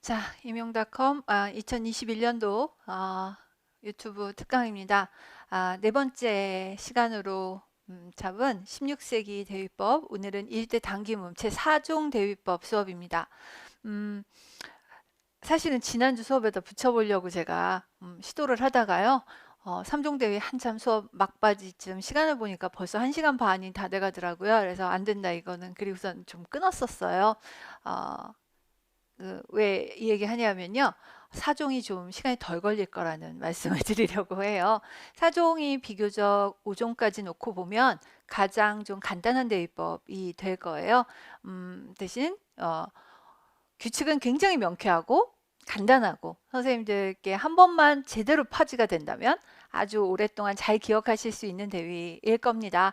자, 임용닷컴 2021년도 유튜브 특강입니다. 네 번째 시간으로 잡은 16세기 대위법, 오늘은 1대 단기문 제4종 대위법 수업입니다. 음, 사실은 지난주 수업에다 붙여보려고 제가 시도를 하다가요. 3종 대위 한참 수업 막바지쯤 시간을 보니까 벌써 1시간 반이 다 돼가더라고요. 그래서 안 된다 이거는. 그리고선 좀 끊었었어요. 어, 왜 이 얘기 하냐면요. 사종이 좀 시간이 덜 걸릴 거라는 말씀을 드리려고 해요. 사종이 비교적 5종까지 놓고 보면 가장 좀 간단한 대위법이 될 거예요. 대신 규칙은 굉장히 명쾌하고 간단하고 선생님들께 한 번만 제대로 파지가 된다면 아주 오랫동안 잘 기억하실 수 있는 대위일 겁니다.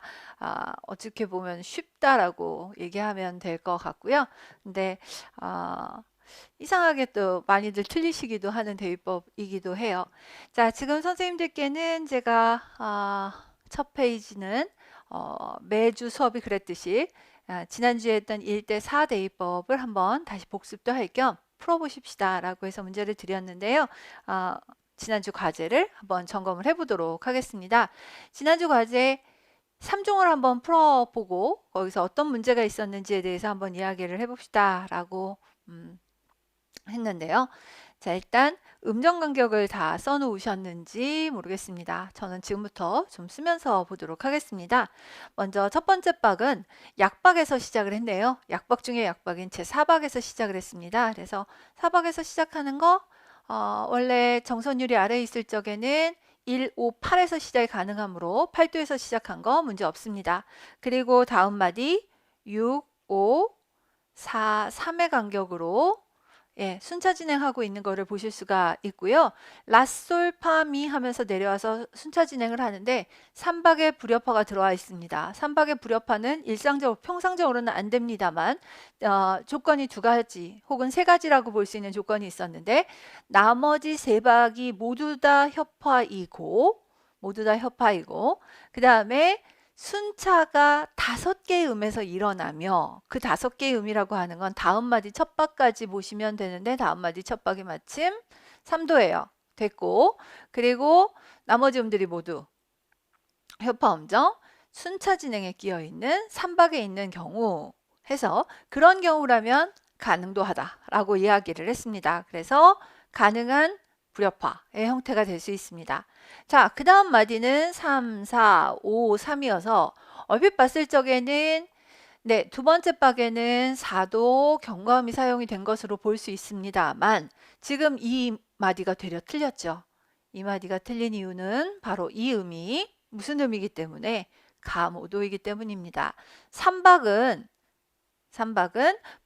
어떻게 보면 쉽다라고 얘기하면 될 것 같고요. 근데 이상하게 또 많이들 틀리시기도 하는 대위법이기도 해요. 자, 지금 선생님들께는 제가 첫 페이지는 매주 수업이 그랬듯이 지난주에 했던 1대 4 대위법을 한번 다시 복습도 할 겸 풀어보십시다 라고 해서 문제를 드렸는데요. 지난주 과제를 한번 점검을 해보도록 하겠습니다. 지난주 과제 3종을 한번 풀어보고 거기서 어떤 문제가 있었는지에 대해서 한번 이야기를 해봅시다 라고 했는데요. 자, 일단 음정 간격을 다 써놓으셨는지 모르겠습니다. 저는 지금부터 좀 쓰면서 보도록 하겠습니다. 먼저 첫 번째 박은 약박에서 시작을 했네요. 약박 중에 약박인 제4박에서 시작을 했습니다. 그래서 4박에서 시작하는 거 원래 정선율이 아래에 있을 적에는 1, 5, 8에서 시작이 가능하므로 8도에서 시작한 거 문제 없습니다. 그리고 다음 마디 6, 5, 4, 3의 간격으로 순차 진행하고 있는 거를 보실 수가 있고요. 라솔파미 하면서 내려와서 순차 진행을 하는데 3박의 불협화가 들어와 있습니다. 3박의 불협화는 일상적으로 평상적으로는 안 됩니다만 조건이 두 가지 혹은 세 가지라고 볼 수 있는 조건이 있었는데 나머지 세 박이 모두 다 협화이고 그 다음에 순차가 5개의 음에서 일어나며 그 5개의 음이라고 하는 건 다음 마디 첫 박까지 보시면 되는데 다음 마디 첫 박이 마침 3도예요. 됐고 그리고 나머지 음들이 모두 협화음정 순차 진행에 끼어 있는 3박에 있는 경우 해서 그런 경우라면 가능도 하다라고 이야기를 했습니다. 그래서 가능한 불협화의 형태가 될 수 있습니다. 자, 그 다음 마디는 3, 4, 5, 3이어서 얼핏 봤을 적에는 두 번째 박에는 4도 경과음이 사용이 된 것으로 볼 수 있습니다만 지금 이 마디가 되려 틀렸죠. 이 마디가 틀린 이유는 바로 이 음이 무슨 음이기 때문에 가모도이기 때문입니다. 3박은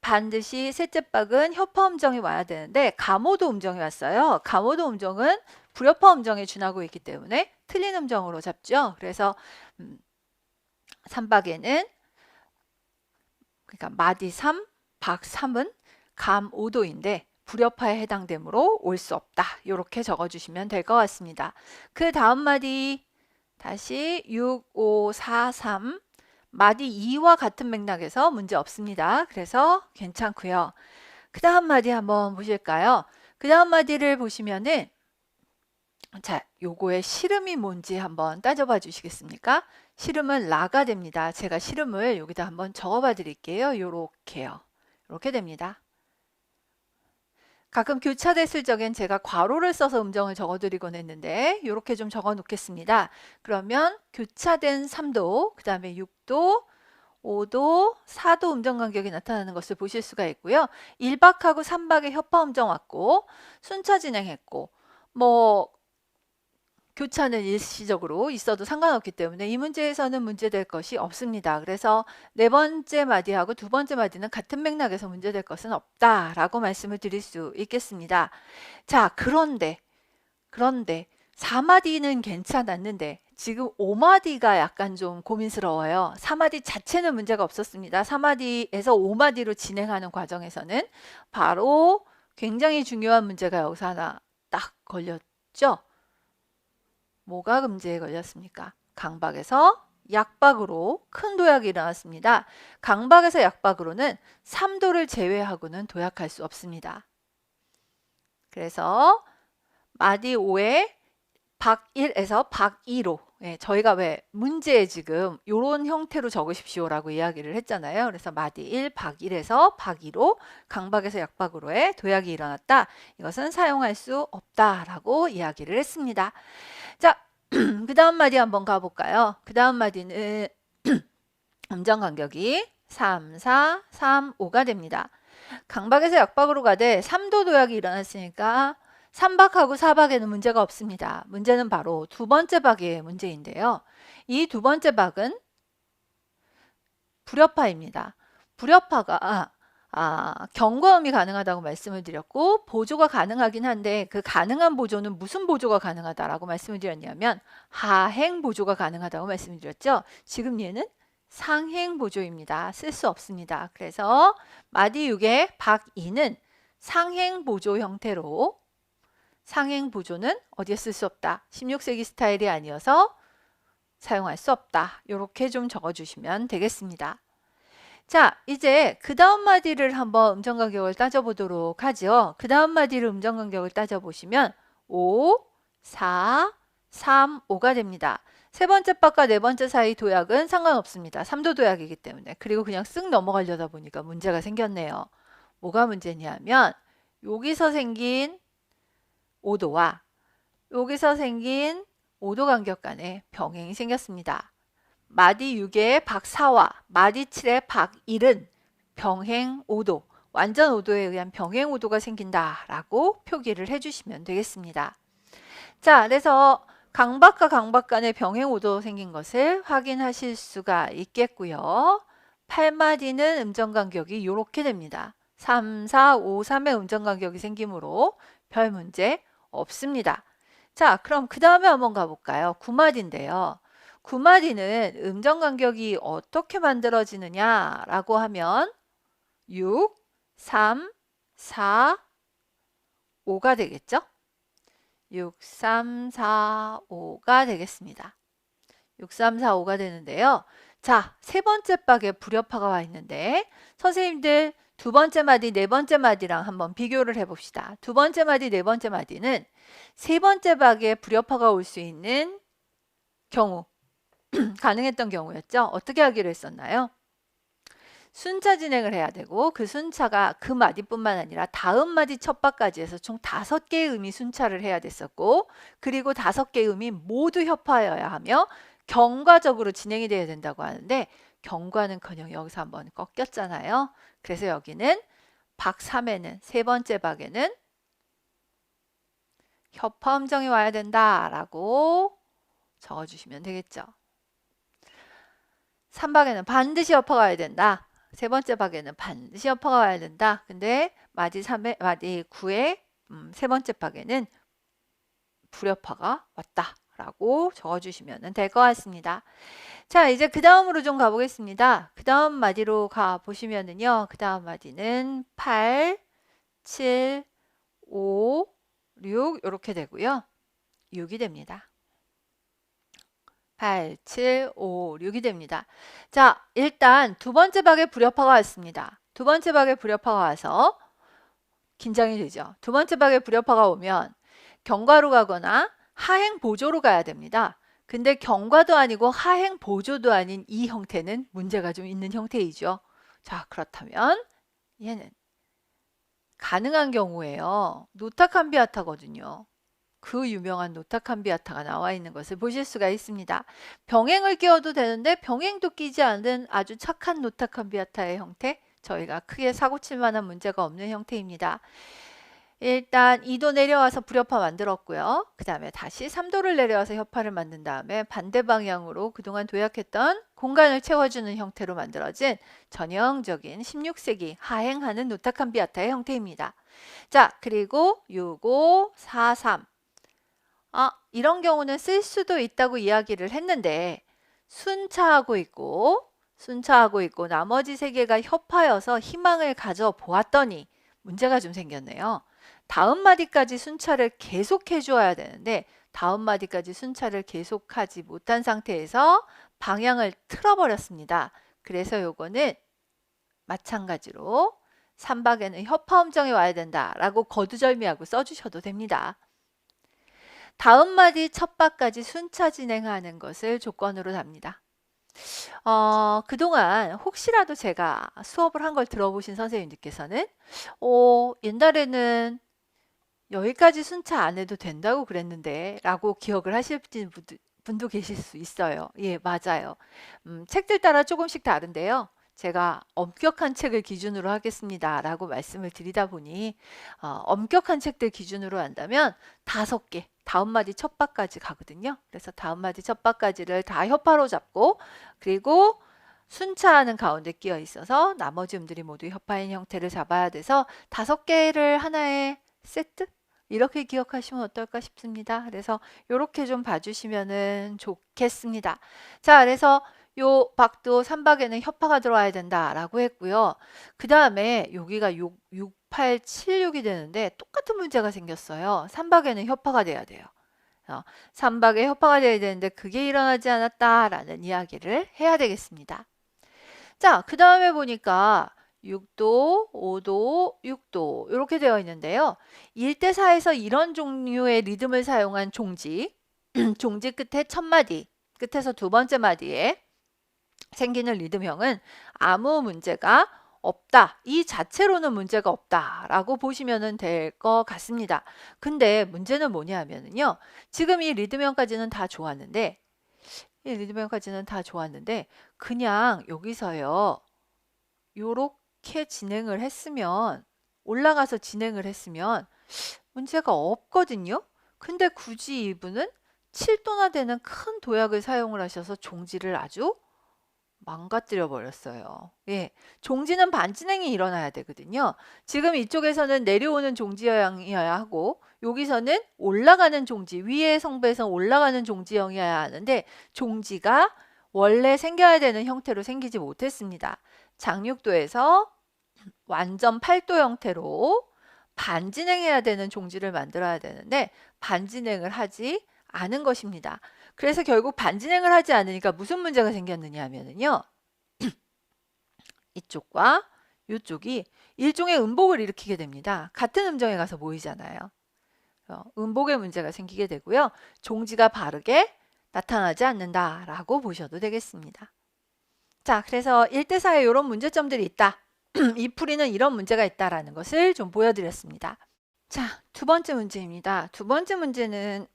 반드시 셋째 박은 협화 음정이 와야 되는데 가모도 음정이 왔어요. 가모도 음정은 불협화 음정에 준하고 있기 때문에 틀린 음정으로 잡죠. 그래서 3박에는 그러니까 마디 3, 박 3은 감 5도인데 불협화에 해당되므로 올 수 없다. 이렇게 적어주시면 될 것 같습니다. 그 다음 마디 다시 6, 5, 4, 3 마디 2와 같은 맥락에서 문제 없습니다. 그래서 괜찮고요. 그 다음 마디 한번 보실까요? 그 다음 마디를 보시면은 자, 요거의 실음이 뭔지 한번 따져봐 주시겠습니까? 실음은 라가 됩니다. 제가 실음을 여기다 한번 적어봐 드릴게요. 요렇게요. 이렇게 됩니다. 가끔 교차됐을 적엔 제가 괄호를 써서 음정을 적어드리곤 했는데 이렇게 좀 적어 놓겠습니다. 그러면 교차된 3도, 그 다음에 6도, 5도, 4도 음정 간격이 나타나는 것을 보실 수가 있고요. 1박하고 3박에 협화 음정 왔고 순차 진행했고 뭐 교차는 일시적으로 있어도 상관없기 때문에 이 문제에서는 문제될 것이 없습니다. 그래서 네 번째 마디하고 두 번째 마디는 같은 맥락에서 문제될 것은 없다라고 말씀을 드릴 수 있겠습니다. 자, 그런데 4마디는 괜찮았는데 지금 5마디가 약간 좀 고민스러워요. 4마디 자체는 문제가 없었습니다. 4마디에서 5마디로 진행하는 과정에서는 바로 굉장히 중요한 문제가 여기서 하나 딱 걸렸죠. 뭐가 금지에 걸렸습니까? 강박에서 약박으로 큰 도약이 일어났습니다. 강박에서 약박으로는 3도를 제외하고는 도약할 수 없습니다. 그래서 마디 5에 박1에서 박2로 저희가 왜 문제에 지금 이런 형태로 적으십시오라고 이야기를 했잖아요. 그래서 마디 1, 박1에서 박2로 강박에서 약박으로의 도약이 일어났다. 이것은 사용할 수 없다라고 이야기를 했습니다. 자, 그 다음 마디 한번 가볼까요? 그 다음 마디는 음정 간격이 3, 4, 3, 5가 됩니다. 강박에서 약박으로 가되 3도 도약이 일어났으니까 3박하고 4박에는 문제가 없습니다. 문제는 바로 두 번째 박의 문제인데요. 이 두 번째 박은 불협화입니다. 불협화가 경과음이 가능하다고 말씀을 드렸고 보조가 가능하긴 한데 그 가능한 보조는 무슨 보조가 가능하다라고 말씀을 드렸냐면 하행 보조가 가능하다고 말씀을 드렸죠. 지금 얘는 상행 보조입니다. 쓸 수 없습니다. 그래서 마디 6의 박2는 상행 보조 형태로 상행 보조는 어디에 쓸 수 없다. 16세기 스타일이 아니어서 사용할 수 없다. 이렇게 좀 적어주시면 되겠습니다. 자, 이제 그 다음 마디를 한번 음정 간격을 따져보도록 하죠. 그 다음 마디를 음정 간격을 따져보시면 5, 4, 3, 5가 됩니다. 세 번째 박과 네 번째 사이 도약은 상관없습니다. 3도 도약이기 때문에. 그리고 그냥 쓱 넘어가려다 보니까 문제가 생겼네요. 뭐가 문제냐면 여기서 생긴 5도와 여기서 생긴 5도 간격 간에 병행이 생겼습니다. 마디 6의 박4와 마디 7의 박1은 병행 5도, 완전 5도에 의한 병행 5도가 생긴다라고 표기를 해주시면 되겠습니다. 자, 그래서 강박과 강박 간에 병행 5도 생긴 것을 확인하실 수가 있겠고요. 8마디는 음정 간격이 이렇게 됩니다. 3, 4, 5, 3의 음정 간격이 생기므로 별 문제 없습니다. 자, 그럼 그 다음에 한번 가볼까요? 9마디인데요. 9마디는 음정 간격이 어떻게 만들어지느냐라고 하면 6, 3, 4, 5가 되겠죠? 6, 3, 4, 5가 되겠습니다. 6, 3, 4, 5가 되는데요. 자, 세 번째 박에 불협화가 와 있는데 선생님들 두 번째 마디, 네 번째 마디랑 한번 비교를 해봅시다. 두 번째 마디, 네 번째 마디는 세 번째 박에 불협화가 올 수 있는 경우 가능했던 경우였죠. 어떻게 하기로 했었나요? 순차 진행을 해야 되고 그 순차가 그 마디뿐만 아니라 다음 마디 첫 박까지 해서 총 5개의 음이 순차를 해야 됐었고 그리고 5개의 음이 모두 협화여야 하며 경과적으로 진행이 돼야 된다고 하는데 경과는커녕 여기서 한번 꺾였잖아요. 그래서 여기는 박 3에는 세 번째 박에는 협화 음정이 와야 된다라고 적어주시면 되겠죠. 3박에는 반드시 협화가 와야 된다. 세 번째 박에는 반드시 협화가 와야 된다. 근데 마디 9의 세 번째 박에는 불협화가 왔다. 라고 적어주시면 될 것 같습니다. 자, 이제 그 다음으로 좀 가보겠습니다. 그 다음 마디로 가보시면은요. 그 다음 마디는 8, 7, 5, 6 이렇게 되고요. 6이 됩니다. 8, 7, 5, 6이 됩니다. 자, 일단 두 번째 박에 불협화가 왔습니다. 두 번째 박에 불협화가 와서 긴장이 되죠. 두 번째 박에 불협화가 오면 경과로 가거나 하행 보조로 가야 됩니다. 근데 경과도 아니고 하행 보조도 아닌 이 형태는 문제가 좀 있는 형태이죠. 자, 그렇다면 얘는 가능한 경우에요. 노타칸비아타거든요. 그 유명한 노타칸비아타가 나와 있는 것을 보실 수가 있습니다. 병행을 끼워도 되는데 병행도 끼지 않은 아주 착한 노타칸비아타의 형태, 저희가 크게 사고칠 만한 문제가 없는 형태입니다. 일단 2도 내려와서 불협화 만들었고요. 그 다음에 다시 3도를 내려와서 협화를 만든 다음에 반대 방향으로 그동안 도약했던 공간을 채워주는 형태로 만들어진 전형적인 16세기 하행하는 노타칸비아타의 형태입니다. 자, 그리고 6, 5, 4, 3 이런 경우는 쓸 수도 있다고 이야기를 했는데 순차하고 있고 나머지 세 개가 협화여서 희망을 가져 보았더니 문제가 좀 생겼네요. 다음 마디까지 순차를 계속해 주어야 되는데 다음 마디까지 순차를 계속하지 못한 상태에서 방향을 틀어버렸습니다. 그래서 요거는 마찬가지로 삼박에는 협화음정이 와야 된다라고 거두절미하고 써주셔도 됩니다. 다음 마디 첫 박까지 순차 진행하는 것을 조건으로 답니다. 그동안 혹시라도 제가 수업을 한 걸 들어보신 선생님들께서는 옛날에는 여기까지 순차 안 해도 된다고 그랬는데 라고 기억을 하실 분도 계실 수 있어요. 예, 맞아요. 책들 따라 조금씩 다른데요. 제가 엄격한 책을 기준으로 하겠습니다 라고 말씀을 드리다 보니 엄격한 책들 기준으로 한다면 5개, 다음 마디 첫 박까지 가거든요. 그래서 다음 마디 첫 박까지를 다 협화로 잡고 그리고 순차하는 가운데 끼어 있어서 나머지 음들이 모두 협화인 형태를 잡아야 돼서 5개를 하나의 세트? 이렇게 기억하시면 어떨까 싶습니다. 그래서 이렇게 좀 봐주시면 좋겠습니다. 자, 그래서 요 박도 3박에는 협화가 들어와야 된다라고 했고요. 그 다음에 여기가 6, 8, 7, 6이 되는데 똑같은 문제가 생겼어요. 3박에는 협화가 돼야 돼요. 3박에 협화가 돼야 되는데 그게 일어나지 않았다라는 이야기를 해야 되겠습니다. 자, 그 다음에 보니까 6도, 5도, 6도 이렇게 되어 있는데요. 1대4에서 이런 종류의 리듬을 사용한 종지, 종지 끝에 첫 마디, 끝에서 두 번째 마디에 생기는 리듬형은 아무 문제가 없다. 이 자체로는 문제가 없다라고 보시면 될 것 같습니다. 근데 문제는 뭐냐면요. 지금 이 리듬형까지는 다 좋았는데 그냥 여기서요. 요렇게 진행을 했으면 올라가서 진행을 했으면 문제가 없거든요. 근데 굳이 이분은 7도나 되는 큰 도약을 사용을 하셔서 종지를 아주 망가뜨려 버렸어요. 예, 종지는 반진행이 일어나야 되거든요. 지금 이쪽에서는 내려오는 종지형이어야 하고 여기서는 올라가는 종지, 위의 성배에서 올라가는 종지형이어야 하는데 종지가 원래 생겨야 되는 형태로 생기지 못했습니다. 장육도에서 완전 8도 형태로 반진행해야 되는 종지를 만들어야 되는데 반진행을 하지 않은 것입니다. 그래서 결국 반진행을 하지 않으니까 무슨 문제가 생겼느냐 하면은요. 이쪽과 이쪽이 일종의 음복을 일으키게 됩니다. 같은 음정에 가서 모이잖아요. 음복의 문제가 생기게 되고요. 종지가 바르게 나타나지 않는다라고 보셔도 되겠습니다. 자, 그래서 1대4에 이런 문제점들이 있다. 이 풀이는 이런 문제가 있다라는 것을 좀 보여드렸습니다. 자, 두 번째 문제입니다. 두 번째 문제는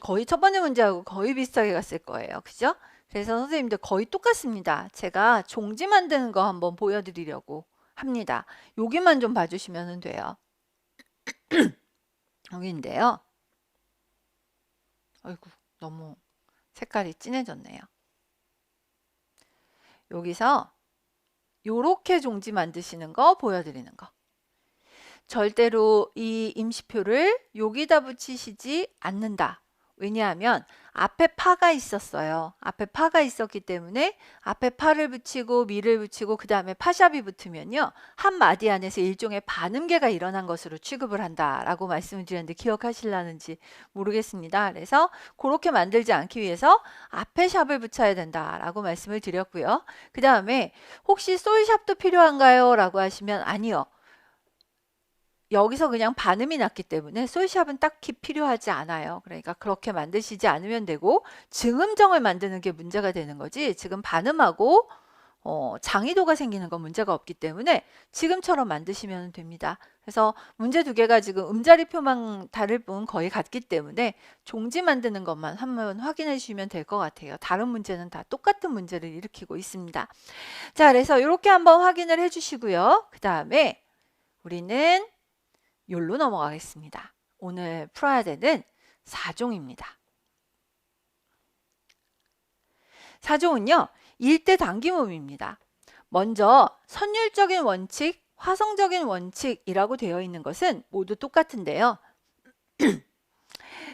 거의 첫 번째 문제하고 거의 비슷하게 갔을 거예요. 그죠? 그래서 선생님들 거의 똑같습니다. 제가 종지 만드는 거 한번 보여드리려고 합니다. 여기만 좀 봐주시면 돼요. 여기인데요. 아이고, 너무 색깔이 진해졌네요. 여기서 요렇게 종지 만드시는 거 보여드리는 거. 절대로 이 임시표를 여기다 붙이시지 않는다. 왜냐하면 앞에 파가 있었어요. 앞에 파가 있었기 때문에 앞에 파를 붙이고 미를 붙이고 그 다음에 파샵이 붙으면요. 한 마디 안에서 일종의 반음계가 일어난 것으로 취급을 한다라고 말씀을 드렸는데 기억하실라는지 모르겠습니다. 그래서 그렇게 만들지 않기 위해서 앞에 샵을 붙여야 된다라고 말씀을 드렸고요. 그 다음에 혹시 솔샵도 필요한가요? 라고 하시면 아니요. 여기서 그냥 반음이 났기 때문에 솔샵은 딱히 필요하지 않아요. 그러니까 그렇게 만드시지 않으면 되고 증음정을 만드는 게 문제가 되는 거지 지금 반음하고 장의도가 생기는 건 문제가 없기 때문에 지금처럼 만드시면 됩니다. 그래서 문제 두 개가 지금 음자리표만 다를 뿐 거의 같기 때문에 종지 만드는 것만 한번 확인해 주시면 될 것 같아요. 다른 문제는 다 똑같은 문제를 일으키고 있습니다. 자, 그래서 이렇게 한번 확인을 해 주시고요. 그 다음에 우리는 욜로 넘어가겠습니다. 오늘 풀어야 되는 4종입니다. 4종은요. 일대 단기음입니다. 먼저 선율적인 원칙, 화성적인 원칙이라고 되어 있는 것은 모두 똑같은데요.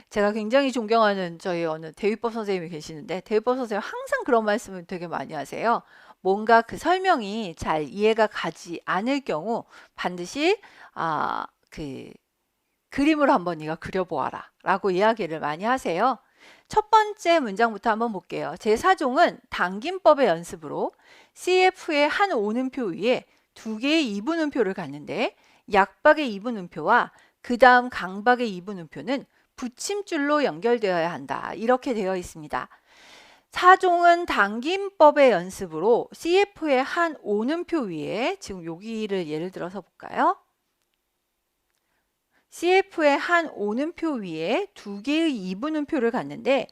제가 굉장히 존경하는 저희 어느 대위법 선생님이 계시는데 대위법 선생님 항상 그런 말씀을 되게 많이 하세요. 뭔가 그 설명이 잘 이해가 가지 않을 경우 반드시 그림을 한번 네가 그려보아라 라고 이야기를 많이 하세요. 첫 번째 문장부터 한번 볼게요. 제4종은 당김법의 연습으로 CF의 한 오음표 위에 두 개의 이분음표를 갖는데 약박의 이분음표와 그 다음 강박의 이분음표는 붙임줄로 연결되어야 한다. 이렇게 되어 있습니다. 사종은 당김법의 연습으로 CF의 한 오음표 위에 지금 여기를 예를 들어서 볼까요? CF의 한 오음표 위에 두 개의 이분음표를 갖는데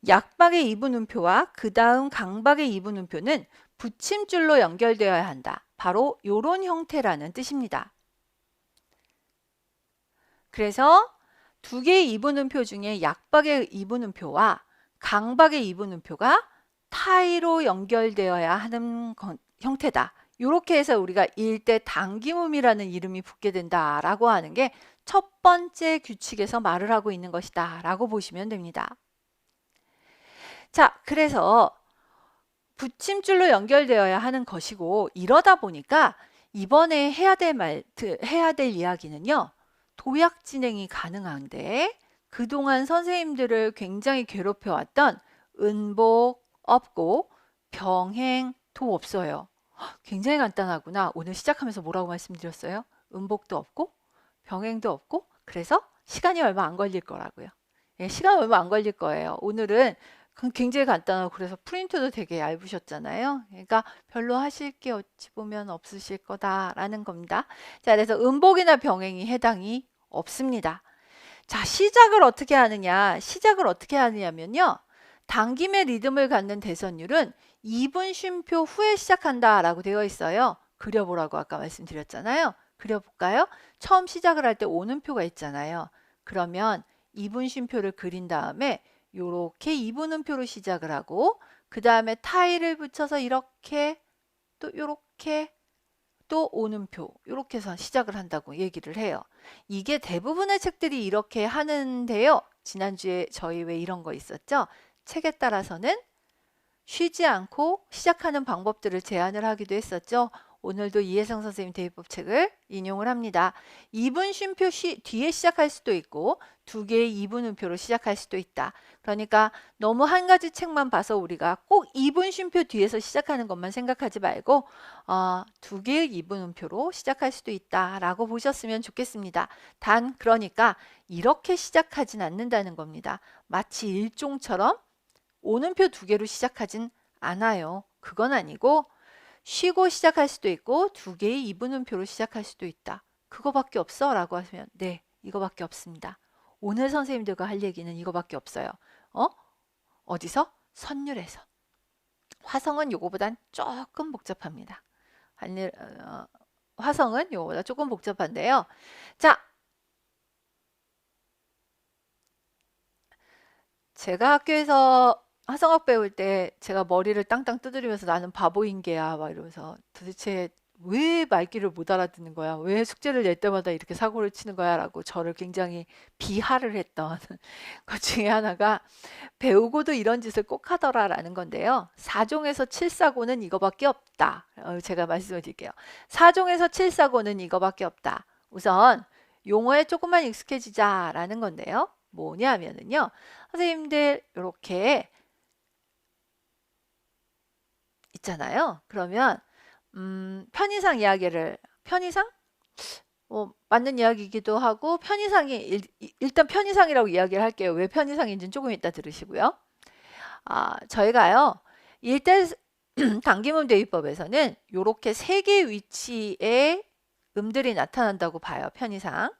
약박의 이분음표와 그 다음 강박의 이분음표는 붙임줄로 연결되어야 한다. 바로 이런 형태라는 뜻입니다. 그래서 두 개의 이분음표 중에 약박의 이분음표와 강박의 이분음표가 타이로 연결되어야 하는 형태다. 이렇게 해서 우리가 일대 당김음이라는 이름이 붙게 된다라고 하는 게 첫 번째 규칙에서 말을 하고 있는 것이다 라고 보시면 됩니다. 자, 그래서 붙임줄로 연결되어야 하는 것이고 이러다 보니까 이번에 해야 될 이야기는요. 도약 진행이 가능한데 그동안 선생님들을 굉장히 괴롭혀왔던 은복 없고 병행도 없어요. 굉장히 간단하구나. 오늘 시작하면서 뭐라고 말씀드렸어요? 은복도 없고 병행도 없고 그래서 시간이 얼마 안 걸릴 거라고요. 예, 시간 얼마 안 걸릴 거예요. 오늘은 굉장히 간단하고 그래서 프린트도 되게 얇으셨잖아요. 그러니까 별로 하실 게 어찌 보면 없으실 거다라는 겁니다. 자, 그래서 음복이나 병행이 해당이 없습니다. 자, 시작을 어떻게 하느냐? 시작을 어떻게 하느냐면요. 당김의 리듬을 갖는 대선율은 2분 쉼표 후에 시작한다라고 되어 있어요. 그려보라고 아까 말씀드렸잖아요. 그려볼까요? 처음 시작을 할 때 오음표가 있잖아요. 그러면 2분 쉼표를 그린 다음에 요렇게 2분음표로 시작을 하고 그 다음에 타일을 붙여서 이렇게 또 요렇게 또 오음표 이렇게 해서 시작을 한다고 얘기를 해요. 이게 대부분의 책들이 이렇게 하는데요. 지난주에 저희 왜 이런 거 있었죠? 책에 따라서는 쉬지 않고 시작하는 방법들을 제안을 하기도 했었죠. 오늘도 이혜성 선생님 대입법 책을 인용을 합니다. 2분 쉼표 뒤에 시작할 수도 있고 두 개의 2분음표로 시작할 수도 있다. 그러니까 너무 한 가지 책만 봐서 우리가 꼭 2분 쉼표 뒤에서 시작하는 것만 생각하지 말고 두 개의 2분음표로 시작할 수도 있다라고 보셨으면 좋겠습니다. 단 그러니까 이렇게 시작하진 않는다는 겁니다. 마치 일종처럼 오음표 두 개로 시작하진 않아요. 그건 아니고 쉬고 시작할 수도 있고 두 개의 이분음표로 시작할 수도 있다. 그거밖에 없어? 라고 하시면 네, 이거밖에 없습니다. 오늘 선생님들과 할 얘기는 이거밖에 없어요. 어디서? 선율에서. 화성은 요거보단 조금 복잡합니다. 화성은 요거보다 조금 복잡한데요. 자, 제가 학교에서 화성학 배울 때 제가 머리를 땅땅 두드리면서 나는 바보인 게야 막 이러면서 도대체 왜 말귀를 못 알아듣는 거야? 왜 숙제를 낼 때마다 이렇게 사고를 치는 거야? 라고 저를 굉장히 비하를 했던 것 중에 하나가 배우고도 이런 짓을 꼭 하더라 라는 건데요. 4종에서 7사고는 이거밖에 없다. 제가 말씀을 드릴게요. 4종에서 7사고는 이거밖에 없다. 우선 용어에 조금만 익숙해지자 라는 건데요. 뭐냐면은요. 선생님들 이렇게 있잖아요. 그러면 편의상 이야기를 편의상? 맞는 이야기이기도 하고 편의상이 일단 편의상이라고 이야기를 할게요. 왜 편의상인지는 조금 이따 들으시고요. 저희가요. 일대 당김음 대위법에서는 이렇게 세 개의 위치에 음들이 나타난다고 봐요. 편의상.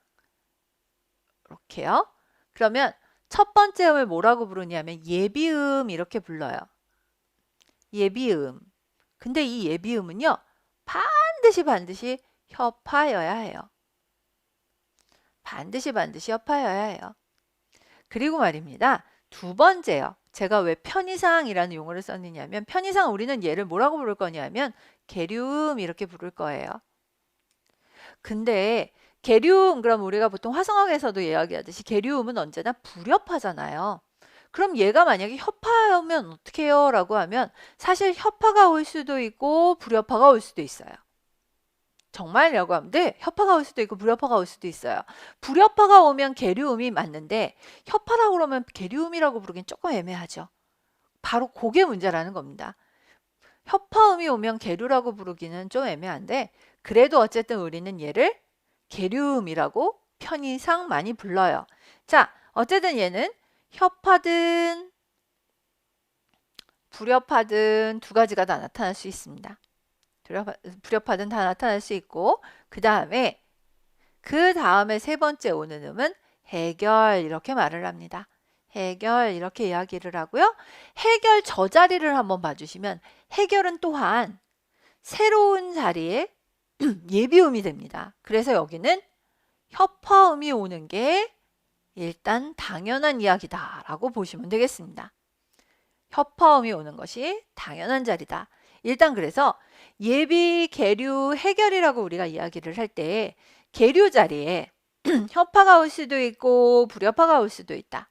이렇게요. 그러면 첫 번째 음을 뭐라고 부르냐면 예비음 이렇게 불러요. 예비음. 근데 이 예비음은요. 반드시 협하여야 해요. 반드시 협하여야 해요. 그리고 말입니다. 두 번째요. 제가 왜 편의상이라는 용어를 썼느냐면 편의상 우리는 얘를 뭐라고 부를 거냐면 계류음 이렇게 부를 거예요. 근데 계류음 그럼 우리가 보통 화성학에서도 이야기하듯이 계류음은 언제나 불협화잖아요. 그럼 얘가 만약에 협화하면 어떻게 해요? 라고 하면 사실 협화가 올 수도 있고 불협화가 올 수도 있어요. 정말이라고 하면 네, 협화가 올 수도 있고 불협화가 올 수도 있어요. 불협화가 오면 계류음이 맞는데 협화라고 그러면 계류음이라고 부르긴 조금 애매하죠. 바로 그게 문제라는 겁니다. 협화음이 오면 계류라고 부르기는 좀 애매한데 그래도 어쨌든 우리는 얘를 계류음이라고 편의상 많이 불러요. 자, 어쨌든 얘는 협하든 불협하든 두 가지가 다 나타날 수 있습니다. 불협하든 다 나타날 수 있고 그 다음에 세 번째 오는 음은 해결 이렇게 말을 합니다. 해결 이렇게 이야기를 하고요. 해결 저 자리를 한번 봐주시면 해결은 또한 새로운 자리에 예비음이 됩니다. 그래서 여기는 협화음이 오는 게 일단 당연한 이야기다라고 보시면 되겠습니다. 협화음이 오는 것이 당연한 자리다. 일단 그래서 예비, 계류, 해결이라고 우리가 이야기를 할 때 계류 자리에 협화가 올 수도 있고 불협화가 올 수도 있다.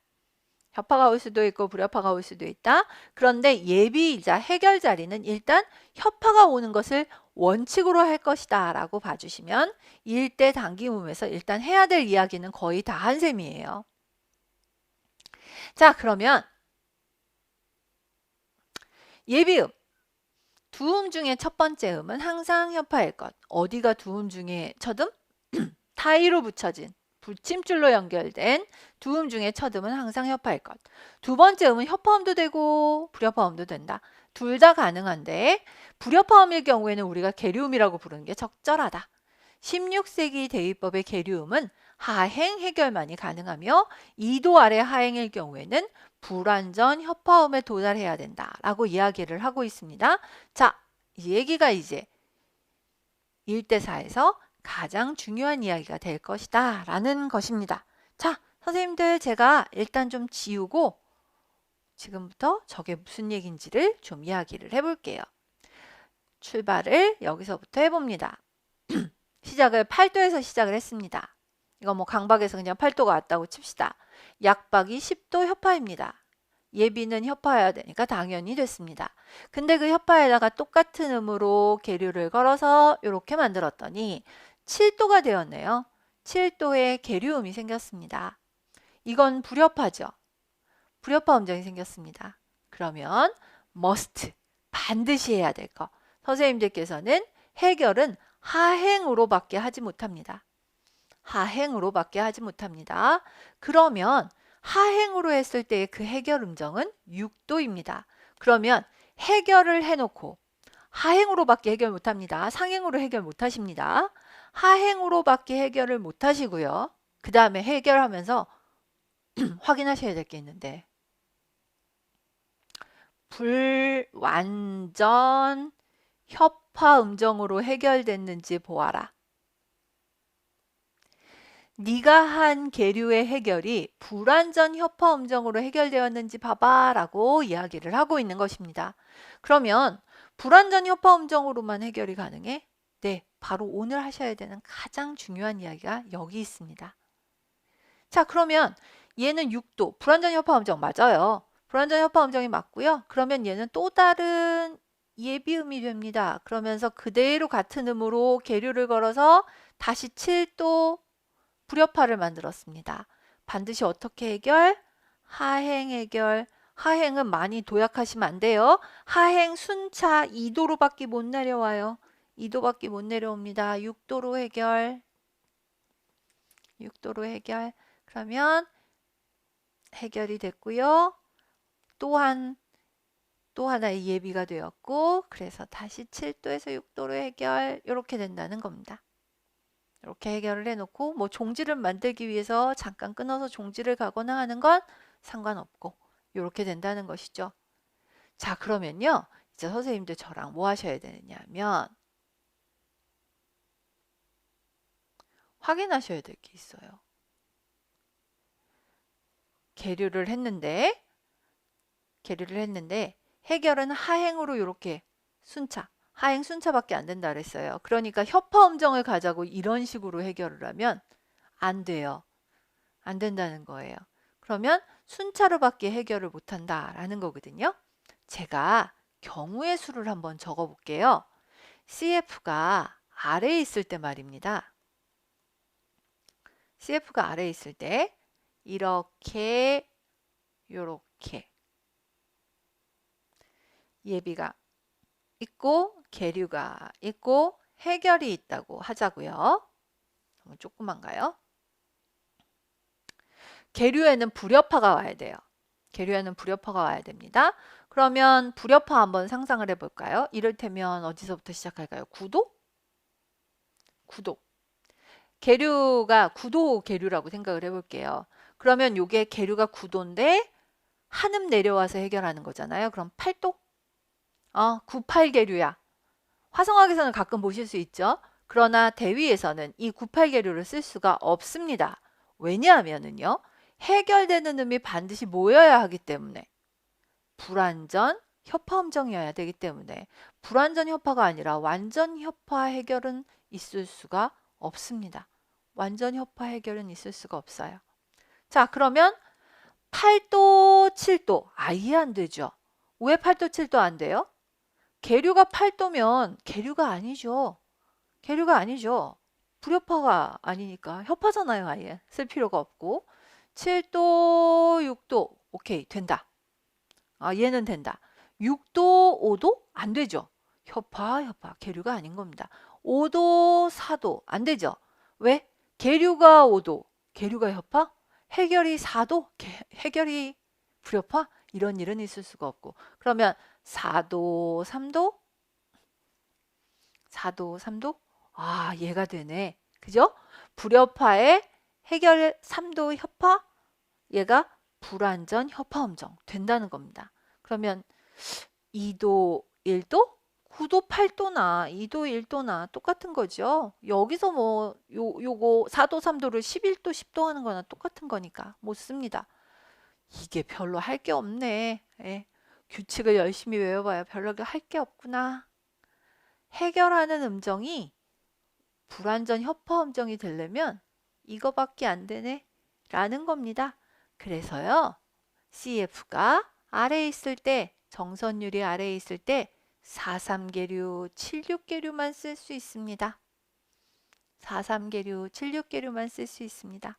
협화가 올 수도 있고 불협화가 올 수도 있다. 그런데 예비이자 해결 자리는 일단 협화가 오는 것을 원칙으로 할 것이다 라고 봐주시면 일대 단기음에서 일단 해야 될 이야기는 거의 다 한 셈이에요. 자, 그러면 예비음 두음 중에 첫 번째 음은 항상 협화일 것. 어디가 두음 중에 첫 음? 타이로 붙여진 붙임줄로 연결된 두음 중에 첫 음은 항상 협화일 것. 두 번째 음은 협화음도 되고 불협화음도 된다. 둘 다 가능한데 불협화음일 경우에는 우리가 계류음이라고 부르는 게 적절하다. 16세기 대위법의 계류음은 하행 해결만이 가능하며 2도 아래 하행일 경우에는 불완전 협화음에 도달해야 된다라고 이야기를 하고 있습니다. 자, 이 얘기가 이제 1대4에서 가장 중요한 이야기가 될 것이다 라는 것입니다. 자, 선생님들 제가 일단 좀 지우고 지금부터 저게 무슨 얘기인지를 좀 이야기를 해볼게요. 출발을 여기서부터 해봅니다. 시작을 8도에서 시작을 했습니다. 이거 뭐 강박에서 그냥 8도가 왔다고 칩시다. 약박이 10도 협화입니다. 예비는 협화해야 되니까 당연히 됐습니다. 근데 그 협화에다가 똑같은 음으로 계류를 걸어서 이렇게 만들었더니 7도가 되었네요. 7도에 계류음이 생겼습니다. 이건 불협화죠. 불협화 음정이 생겼습니다. 그러면 must 반드시 해야 될 거. 선생님들께서는 해결은 하행으로밖에 하지 못합니다. 하행으로밖에 하지 못합니다. 그러면 하행으로 했을 때의 그 해결 음정은 6도입니다. 그러면 해결을 해놓고 하행으로밖에 해결 못합니다. 상행으로 해결 못하십니다. 하행으로밖에 해결을 못하시고요. 그 다음에 해결하면서 확인하셔야 될 게 있는데 불완전 협화 음정으로 해결됐는지 보아라. 네가 한 계류의 해결이 불완전 협화 음정으로 해결되었는지 봐봐 라고 이야기를 하고 있는 것입니다. 그러면 불완전 협화 음정으로만 해결이 가능해? 네, 바로 오늘 하셔야 되는 가장 중요한 이야기가 여기 있습니다. 자, 그러면 얘는 6도 불완전 협화 음정 맞아요. 불완전 협화 음정이 맞고요. 그러면 얘는 또 다른 예비음이 됩니다. 그러면서 그대로 같은 음으로 계류를 걸어서 다시 7도 불협화를 만들었습니다. 반드시 어떻게 해결? 하행 해결. 하행은 많이 도약하시면 안 돼요. 하행 순차 2도로밖에 못 내려와요. 2도밖에 못 내려옵니다. 6도로 해결. 6도로 해결. 그러면 해결이 됐고요. 또한 또 하나의 예비가 되었고 그래서 다시 7도에서 6도로 해결 이렇게 된다는 겁니다. 이렇게 해결을 해놓고 뭐 종지를 만들기 위해서 잠깐 끊어서 종지를 가거나 하는 건 상관없고 이렇게 된다는 것이죠. 자, 그러면요. 이제 선생님들 저랑 뭐 하셔야 되느냐 하면 확인하셔야 될 게 있어요. 계류를 했는데 해결은 하행으로 이렇게 순차 하행 순차밖에 안 된다 그랬어요. 그러니까 협화 음정을 가자고 이런 식으로 해결을 하면 안 돼요. 안 된다는 거예요. 그러면 순차로밖에 해결을 못한다라는 거거든요. 제가 경우의 수를 한번 적어 볼게요. CF가 아래에 있을 때 말입니다. CF가 아래에 있을 때 이렇게 요렇게 예비가 있고 계류가 있고 해결이 있다고 하자고요. 조그만가요? 계류에는 불여파가 와야 돼요. 계류에는 불여파가 와야 됩니다. 그러면 불여파 한번 상상을 해볼까요? 이를테면 어디서부터 시작할까요? 9도? 9도. 계류가 9도 계류라고 생각을 해볼게요. 그러면 이게 계류가 9도인데 한음 내려와서 해결하는 거잖아요. 그럼 8도? 98계류야. 화성학에서는 가끔 보실 수 있죠. 그러나 대위에서는 이 98계류를 쓸 수가 없습니다. 왜냐하면은요. 해결되는 음이 반드시 모여야 하기 때문에 불완전 협화음정이어야 되기 때문에 불완전 협화가 아니라 완전 협화 해결은 있을 수가 없습니다. 완전 협화 해결은 있을 수가 없어요. 자, 그러면 8도, 7도 아예 안 되죠. 왜 8도, 7도 안 돼요? 계류가 8도면 계류가 아니죠. 계류가 아니죠. 불협화가 아니니까 협화잖아요. 아예 쓸 필요가 없고 7도, 6도 오케이 된다. 얘는 된다. 6도, 5도 안 되죠. 협화 계류가 아닌 겁니다. 5도, 4도 안 되죠. 왜? 계류가 5도, 계류가 협화? 해결이 4도, 해결이 불협화? 이런 일은 있을 수가 없고 그러면 4도, 3도? 4도, 3도? 얘가 되네. 그죠? 불협화의 해결 3도 협화? 얘가 불완전 협화음정 된다는 겁니다. 그러면 2도, 1도? 9도, 8도나 2도, 1도나 똑같은 거죠. 여기서 뭐 요거 4도, 3도를 11도, 10도 하는 거나 똑같은 거니까 못 씁니다. 이게 별로 할 게 없네. 예. 규칙을 열심히 외워봐야 별로 할 게 없구나. 해결하는 음정이 불완전 협화 음정이 되려면 이거밖에 안 되네 라는 겁니다. 그래서요. CF가 아래에 있을 때 정선율이 아래에 있을 때 43계류, 76계류만 쓸 수 있습니다. 43계류, 76계류만 쓸 수 있습니다.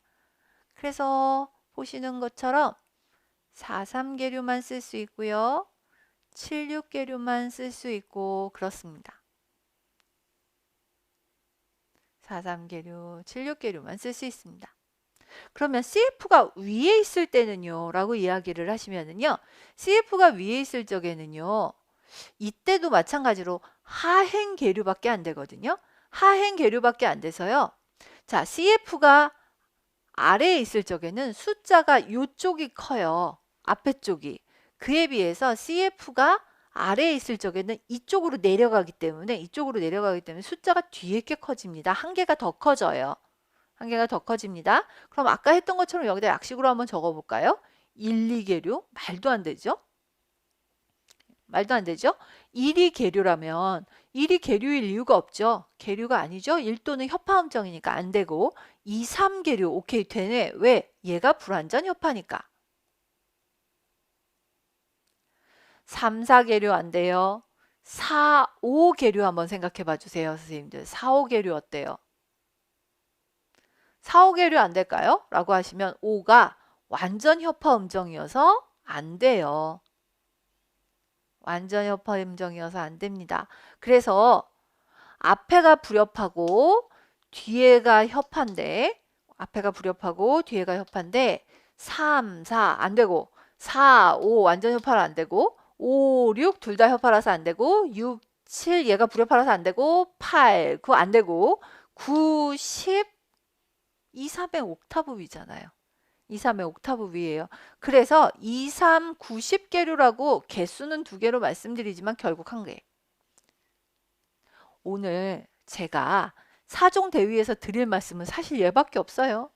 그래서 보시는 것처럼 43계류만 쓸 수 있고요. 76계류만 쓸 수 있고 그렇습니다. 43계류, 76계류만 쓸 수 있습니다. 그러면 CF가 위에 있을 때는요 라고 이야기를 하시면은요 CF가 위에 있을 적에는요 이때도 마찬가지로 하행 계류밖에 안 되거든요. 하행 계류밖에 안 돼서요. 자, CF가 아래에 있을 적에는 숫자가 이쪽이 커요. 앞에 쪽이. 그에 비해서 CF가 아래에 있을 적에는 이쪽으로 내려가기 때문에 숫자가 뒤에 게 커집니다. 한 개가 더 커져요. 한 개가 더 커집니다. 그럼 아까 했던 것처럼 여기다 약식으로 한번 적어볼까요? 1, 2계류 말도 안 되죠? 말도 안 되죠? 1이 계류라면 1이 계류일 이유가 없죠. 계류가 아니죠. 1도는 협화음정이니까 안 되고 2, 3계류 오케이 되네. 왜? 얘가 불완전 협화니까. 3, 4계류 안 돼요. 4, 5계류 한번 생각해 봐 주세요. 선생님들. 4, 5계류 어때요? 4, 5계류 안 될까요? 라고 하시면 5가 완전 협화음정이어서 안 돼요. 완전 협화음정이어서 안 됩니다. 그래서 앞에가 불협하고 뒤에가 협한데 3, 4 안 되고 4, 5 완전 협화라 안 되고 5, 6 둘 다 협화라서 안 되고 6, 7 얘가 불협화라서 안 되고 8, 9 안 되고 9, 10 2, 3의 옥타브 위잖아요. 2, 3의 옥타브 위예요. 그래서 2, 3, 90계류라고 개수는 2개로 말씀드리지만 결국 한 개. 오늘 제가 사종 대위에서 드릴 말씀은 사실 얘밖에 없어요.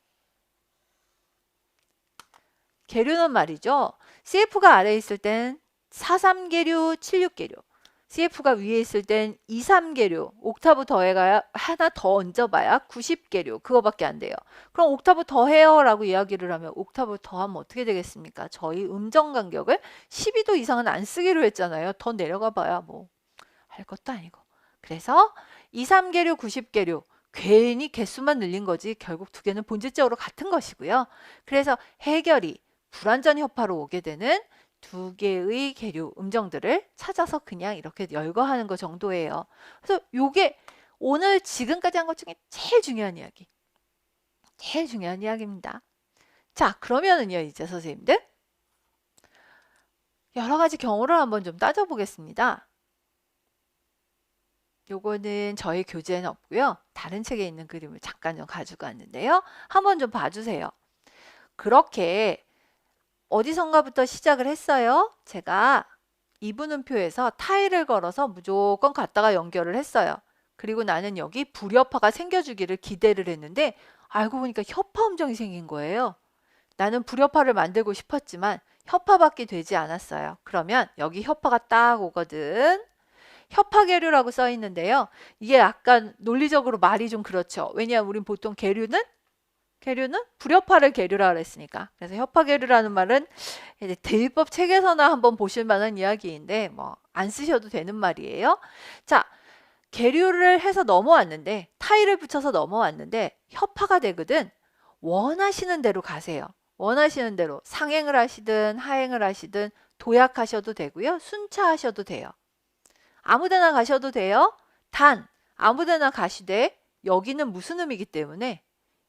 계류는 말이죠. CF가 아래에 있을 땐 4, 3계류, 7, 6계류. CF가 위에 있을 땐 2, 3계류. 옥타브 더해가야 하나 더 얹어봐야 90계류. 그거밖에 안 돼요. 그럼 옥타브 더해요 라고 이야기를 하면 옥타브 더하면 어떻게 되겠습니까? 저희 음정 간격을 12도 이상은 안 쓰기로 했잖아요. 더 내려가 봐야 뭐 할 것도 아니고. 그래서 2, 3계류, 90계류. 괜히 개수만 늘린 거지 결국 2개는 본질적으로 같은 것이고요. 그래서 해결이 불완전 협화로 오게 되는 두 개의 계류 음정들을 찾아서 그냥 이렇게 열거하는 것 정도예요. 그래서 요게 오늘 지금까지 한 것 중에 제일 중요한 이야기. 제일 중요한 이야기입니다. 자, 그러면은요, 이제 선생님들 여러 가지 경우를 한번 좀 따져보겠습니다. 요거는 저희 교재에는 없고요. 다른 책에 있는 그림을 잠깐 좀 가지고 왔는데요. 한번 좀 봐주세요. 그렇게 어디선가부터 시작을 했어요. 제가 이분음표에서 타일을 걸어서 무조건 갖다가 연결을 했어요. 그리고 나는 여기 불협화가 생겨주기를 기대를 했는데 알고 보니까 협화 음정이 생긴 거예요. 나는 불협화를 만들고 싶었지만 협화밖에 되지 않았어요. 그러면 여기 협화가 딱 오거든. 협화계류라고 써 있는데요. 이게 약간 논리적으로 말이 좀 그렇죠. 왜냐하면 우린 보통 계류는 불협화를 계류라 그랬으니까. 그래서 협화계류라는 말은 이제 대입법 책에서나 한번 보실 만한 이야기인데 뭐 안 쓰셔도 되는 말이에요. 자, 계류를 해서 넘어왔는데 타일을 붙여서 넘어왔는데 협화가 되거든. 원하시는 대로 가세요. 원하시는 대로 상행을 하시든 하행을 하시든 도약하셔도 되고요. 순차하셔도 돼요. 아무데나 가셔도 돼요. 단 아무데나 가시되 여기는 무슨 의미이기 때문에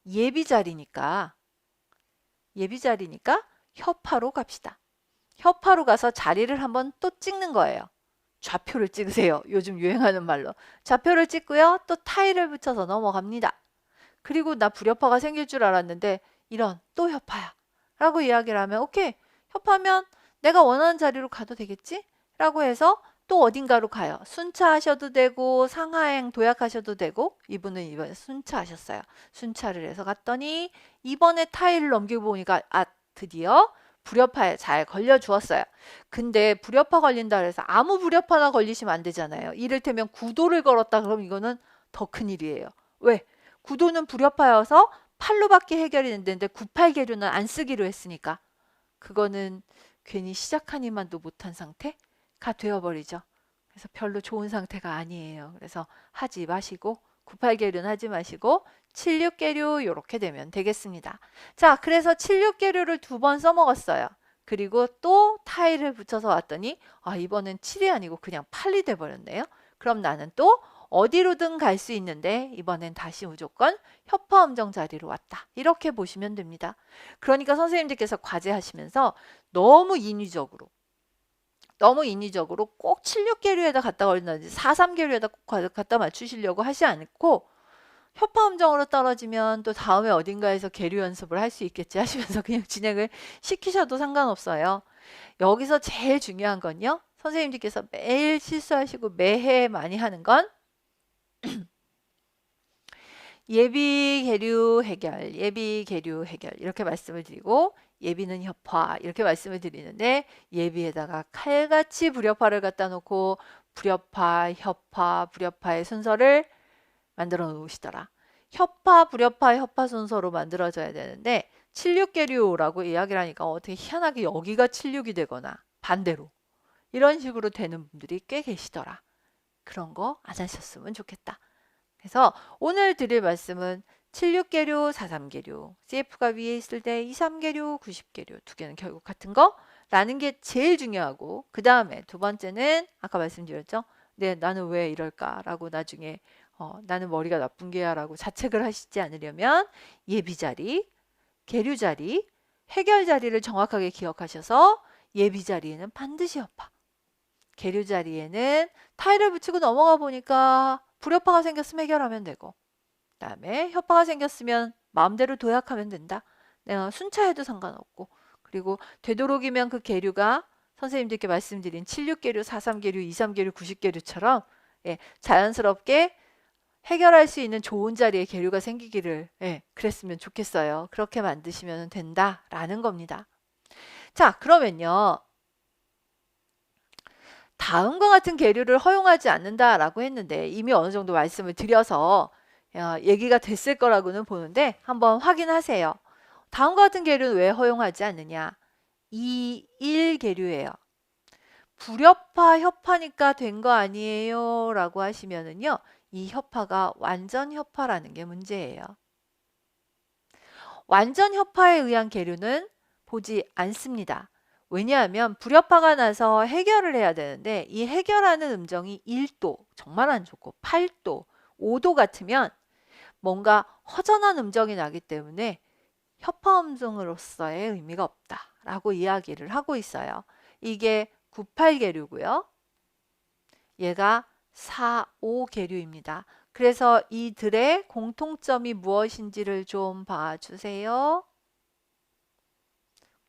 예비 자리니까 협화로 갑시다. 협화로 가서 자리를 한번 또 찍는 거예요. 좌표를 찍으세요. 요즘 유행하는 말로. 좌표를 찍고요. 또 타일을 붙여서 넘어갑니다. 그리고 나 불협화가 생길 줄 알았는데 이런 또 협화야 라고 이야기를 하면 오케이, 협화면 내가 원하는 자리로 가도 되겠지? 라고 해서 또 어딘가로 가요. 순차하셔도 되고 상하행 도약하셔도 되고 이분은 이번에 순차하셨어요. 순차를 해서 갔더니 이번에 타일을 넘기고 보니까 드디어 불협화에 잘 걸려 주었어요. 근데 불협화 걸린다 그래서 아무 불협화나 걸리시면 안 되잖아요. 이를테면 구도를 걸었다 그러면 이거는 더 큰일이에요. 왜? 구도는 불협화여서 8로밖에 해결이 된다는데 98계류는 안 쓰기로 했으니까 그거는 괜히 시작하니만도 못한 상태가 되어버리죠. 그래서 별로 좋은 상태가 아니에요. 그래서 하지 마시고 98계류는 하지 마시고 76계류 이렇게 되면 되겠습니다. 자, 그래서 76계류를 두 번 써먹었어요. 그리고 또 타일을 붙여서 왔더니 이번엔 7이 아니고 그냥 8이 돼버렸네요. 그럼 나는 또 어디로든 갈 수 있는데 이번엔 다시 무조건 협화 음정 자리로 왔다. 이렇게 보시면 됩니다. 그러니까 선생님들께서 과제하시면서 너무 인위적으로 꼭 76계류에다 갖다 걸린다든지 43계류에다 꼭 갖다 맞추시려고 하지 않고 협화 음정으로 떨어지면 또 다음에 어딘가에서 계류 연습을 할 수 있겠지 하시면서 그냥 진행을 시키셔도 상관없어요. 여기서 제일 중요한 건요. 선생님들께서 매일 실수하시고 매해 많이 하는 건 예비 계류 해결, 예비 계류 해결 이렇게 말씀을 드리고 예비는 협화 이렇게 말씀을 드리는데 예비에다가 칼같이 불협화를 갖다 놓고 불협화, 협화, 불협화의 순서를 만들어 놓으시더라. 협화, 불협화, 협화 순서로 만들어져야 되는데 76계류라고 이야기를 하니까 어떻게 희한하게 여기가 76이 되거나 반대로 이런 식으로 되는 분들이 꽤 계시더라. 그런 거 안 하셨으면 좋겠다. 그래서 오늘 드릴 말씀은 76계류, 43계류, CF가 위에 있을 때 23계류, 90계류 두 개는 결국 같은 거라는 게 제일 중요하고 그 다음에 두 번째는 아까 말씀드렸죠. 네, 나는 왜 이럴까라고 나중에 나는 머리가 나쁜 게야 라고 자책을 하시지 않으려면 예비자리, 계류자리, 해결자리를 정확하게 기억하셔서 예비자리에는 반드시 협화, 계류자리에는 타일을 붙이고 넘어가 보니까 불협화가 생겼으면 해결하면 되고 그다음에 협화가 생겼으면 마음대로 도약하면 된다. 내가 순차해도 상관없고 그리고 되도록이면 그 계류가 선생님들께 말씀드린 76계류, 43계류, 23계류, 90계류처럼 자연스럽게 해결할 수 있는 좋은 자리에 계류가 생기기를 그랬으면 좋겠어요. 그렇게 만드시면 된다라는 겁니다. 자, 그러면요. 다음과 같은 계류를 허용하지 않는다라고 했는데 이미 어느 정도 말씀을 드려서 얘기가 됐을 거라고는 보는데 한번 확인하세요. 다음과 같은 계류는 왜 허용하지 않느냐? 2, 1 계류예요. 불협화, 협화니까 된 거 아니에요? 라고 하시면은요. 이 협화가 완전 협화라는 게 문제예요. 완전 협화에 의한 계류는 보지 않습니다. 왜냐하면 불협화가 나서 해결을 해야 되는데 이 해결하는 음정이 1도, 정말 안 좋고 8도, 5도 같으면 뭔가 허전한 음정이 나기 때문에 협화 음정으로서의 의미가 없다라고 이야기를 하고 있어요. 이게 98계류고요. 얘가 45계류입니다. 그래서 이들의 공통점이 무엇인지를 좀 봐주세요.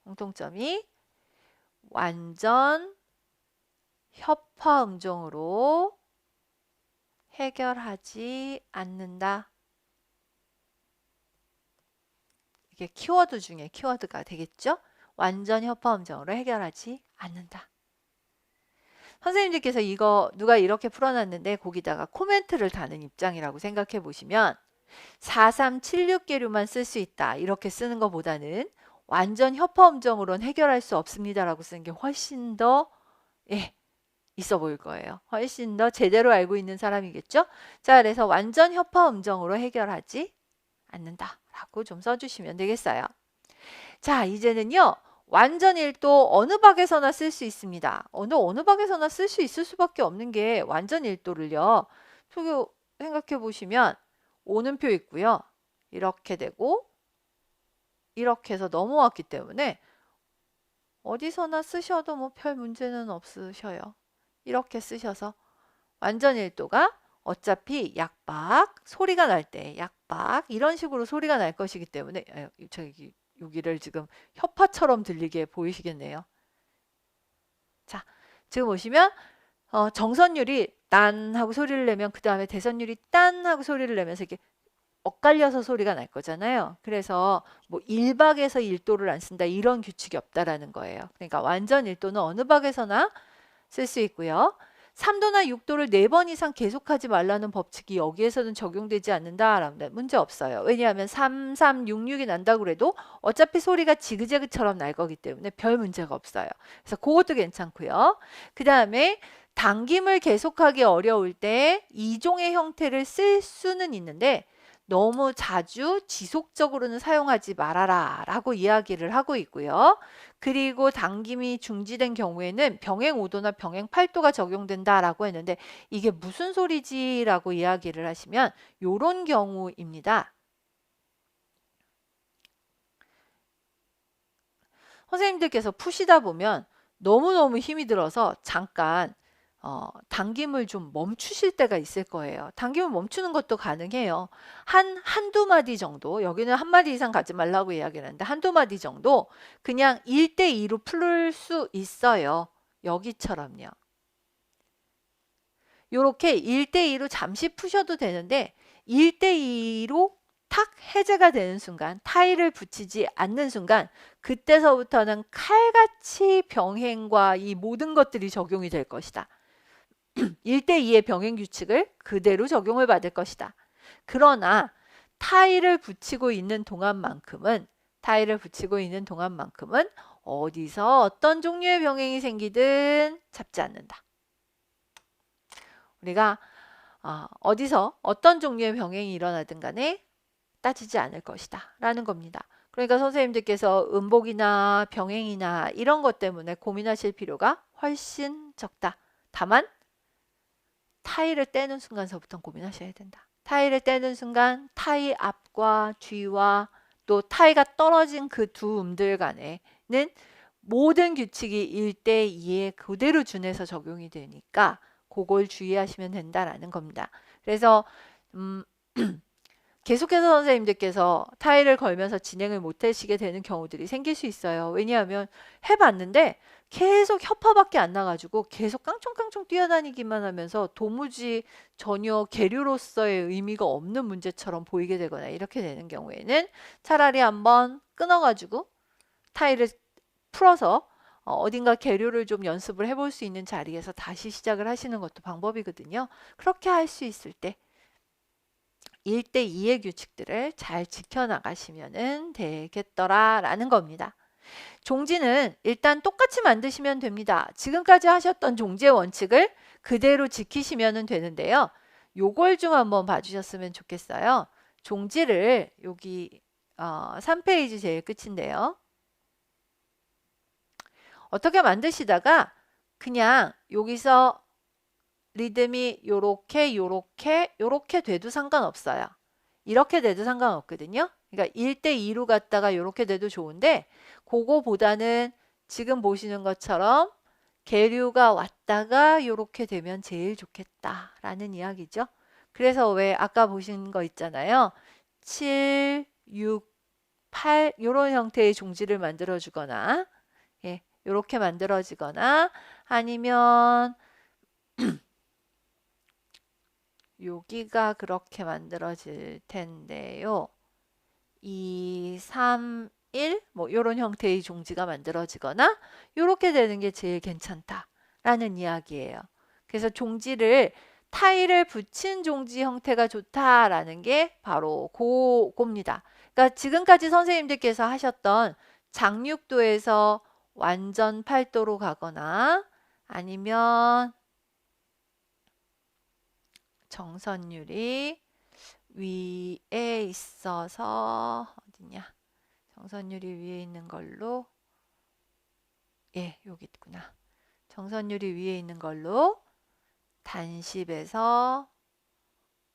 공통점이 완전 협화 음정으로 해결하지 않는다. 이게 키워드 중에 키워드가 되겠죠? 완전 협화 음정으로 해결하지 않는다. 선생님들께서 이거 누가 이렇게 풀어놨는데 거기다가 코멘트를 다는 입장이라고 생각해 보시면 4376계류만 쓸 수 있다 이렇게 쓰는 것보다는 완전 협화 음정으로는 해결할 수 없습니다라고 쓰는 게 훨씬 더 있어 보일 거예요. 훨씬 더 제대로 알고 있는 사람이겠죠? 자, 그래서 완전 협화 음정으로 해결하지 않는다 라고 좀 써주시면 되겠어요. 자, 이제는요. 완전 일도 어느 박에서나 쓸 수 있습니다. 어느 박에서나 쓸 수 있을 수밖에 없는 게 완전 일도를요. 저기 생각해 보시면 오는표 있고요. 이렇게 되고 이렇게 해서 넘어왔기 때문에 어디서나 쓰셔도 뭐 별 문제는 없으셔요. 이렇게 쓰셔서 완전 일도가 어차피 약박 소리가 날 때 약박 이런 식으로 소리가 날 것이기 때문에 저기 여기를 지금 협화처럼 들리게 보이시겠네요. 자, 지금 보시면 정선율이 딴 하고 소리를 내면 그 다음에 대선율이 딴 하고 소리를 내면서 이렇게 엇갈려서 소리가 날 거잖아요. 그래서 뭐 1박에서 1도를 안 쓴다 이런 규칙이 없다라는 거예요. 그러니까 완전 1도는 어느 박에서나 쓸 수 있고요. 3도나 6도를 4번 이상 계속하지 말라는 법칙이 여기에서는 적용되지 않는다라는 문제 없어요. 왜냐하면 3, 3, 6, 6이 난다고 그래도 어차피 소리가 지그재그처럼 날 거기 때문에 별 문제가 없어요. 그래서 그것도 괜찮고요. 그 다음에 당김을 계속하기 어려울 때 이종의 형태를 쓸 수는 있는데 너무 자주 지속적으로는 사용하지 말아라 라고 이야기를 하고 있고요. 그리고 당김이 중지된 경우에는 병행 5도나 병행 8도가 적용된다라고 했는데 이게 무슨 소리지 라고 이야기를 하시면 요런 경우입니다. 선생님들께서 푸시다 보면 너무너무 힘이 들어서 잠깐 당김을 좀 멈추실 때가 있을 거예요. 당김을 멈추는 것도 가능해요. 한두 마디 정도, 여기는 한 마디 이상 가지 말라고 이야기를 하는데 한두 마디 정도 그냥 1대2로 풀 수 있어요. 여기처럼요. 요렇게 1대2로 잠시 푸셔도 되는데 1대2로 탁 해제가 되는 순간, 타일을 붙이지 않는 순간 그때서부터는 칼같이 병행과 이 모든 것들이 적용이 될 것이다. 1대2의 병행 규칙을 그대로 적용을 받을 것이다. 그러나 타일을 붙이고 있는 동안만큼은 어디서 어떤 종류의 병행이 생기든 잡지 않는다. 우리가 어디서 어떤 종류의 병행이 일어나든 간에 따지지 않을 것이다 라는 겁니다. 그러니까 선생님들께서 음복이나 병행이나 이런 것 때문에 고민하실 필요가 훨씬 적다. 다만 타일을 떼는 순간서부터 고민하셔야 된다. 타일을 떼는 순간 타이 앞과 뒤와 또 타이가 떨어진 그 두 음들 간에는 모든 규칙이 1대2에 그대로 준해서 적용이 되니까 그걸 주의하시면 된다라는 겁니다. 그래서 계속해서 선생님들께서 타일을 걸면서 진행을 못 하시게 되는 경우들이 생길 수 있어요. 왜냐하면 해봤는데 계속 협화밖에 안 나가지고 계속 깡총깡총 뛰어다니기만 하면서 도무지 전혀 계류로서의 의미가 없는 문제처럼 보이게 되거나 이렇게 되는 경우에는 차라리 한번 끊어가지고 타일을 풀어서 어딘가 계류를 좀 연습을 해볼 수 있는 자리에서 다시 시작을 하시는 것도 방법이거든요. 그렇게 할 수 있을 때 1대2의 규칙들을 잘 지켜나가시면 되겠더라라는 겁니다. 종지는 일단 똑같이 만드시면 됩니다. 지금까지 하셨던 종지의 원칙을 그대로 지키시면 되는데요. 요걸 좀 한번 봐주셨으면 좋겠어요. 종지를 여기 3페이지 제일 끝인데요. 어떻게 만드시다가 그냥 여기서 리듬이 요렇게 요렇게 요렇게 돼도 상관없어요. 이렇게 돼도 상관없거든요. 그러니까 1대2로 갔다가 요렇게 돼도 좋은데 그거보다는 지금 보시는 것처럼 계류가 왔다가 요렇게 되면 제일 좋겠다라는 이야기죠. 그래서 왜 아까 보신 거 있잖아요. 7, 6, 8 요런 형태의 종지를 만들어 주거나 예, 요렇게 만들어지거나 아니면 여기가 그렇게 만들어질 텐데요. 2, 3, 1 뭐 이런 형태의 종지가 만들어지거나 이렇게 되는 게 제일 괜찮다라는 이야기예요. 그래서 종지를 타일을 붙인 종지 형태가 좋다라는 게 바로 그겁니다. 그러니까 지금까지 선생님들께서 하셨던 장육도에서 완전 8도로 가거나 아니면 정선율이 위에 있어서 어디냐? 정선율이 위에 있는 걸로 여기 있구나. 정선율이 위에 있는 걸로 단십에서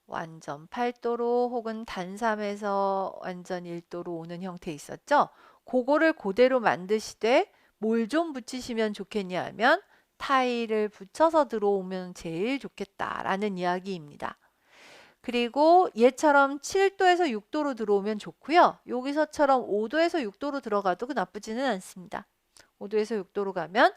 완전 8도로 혹은 단삼에서 완전 1도로 오는 형태 있었죠? 그거를 그대로 만드시되 뭘 좀 붙이시면 좋겠냐 하면 타일을 붙여서 들어오면 제일 좋겠다라는 이야기입니다. 그리고 얘처럼 7도에서 6도로 들어오면 좋고요. 여기서처럼 5도에서 6도로 들어가도 나쁘지는 않습니다. 5도에서 6도로 가면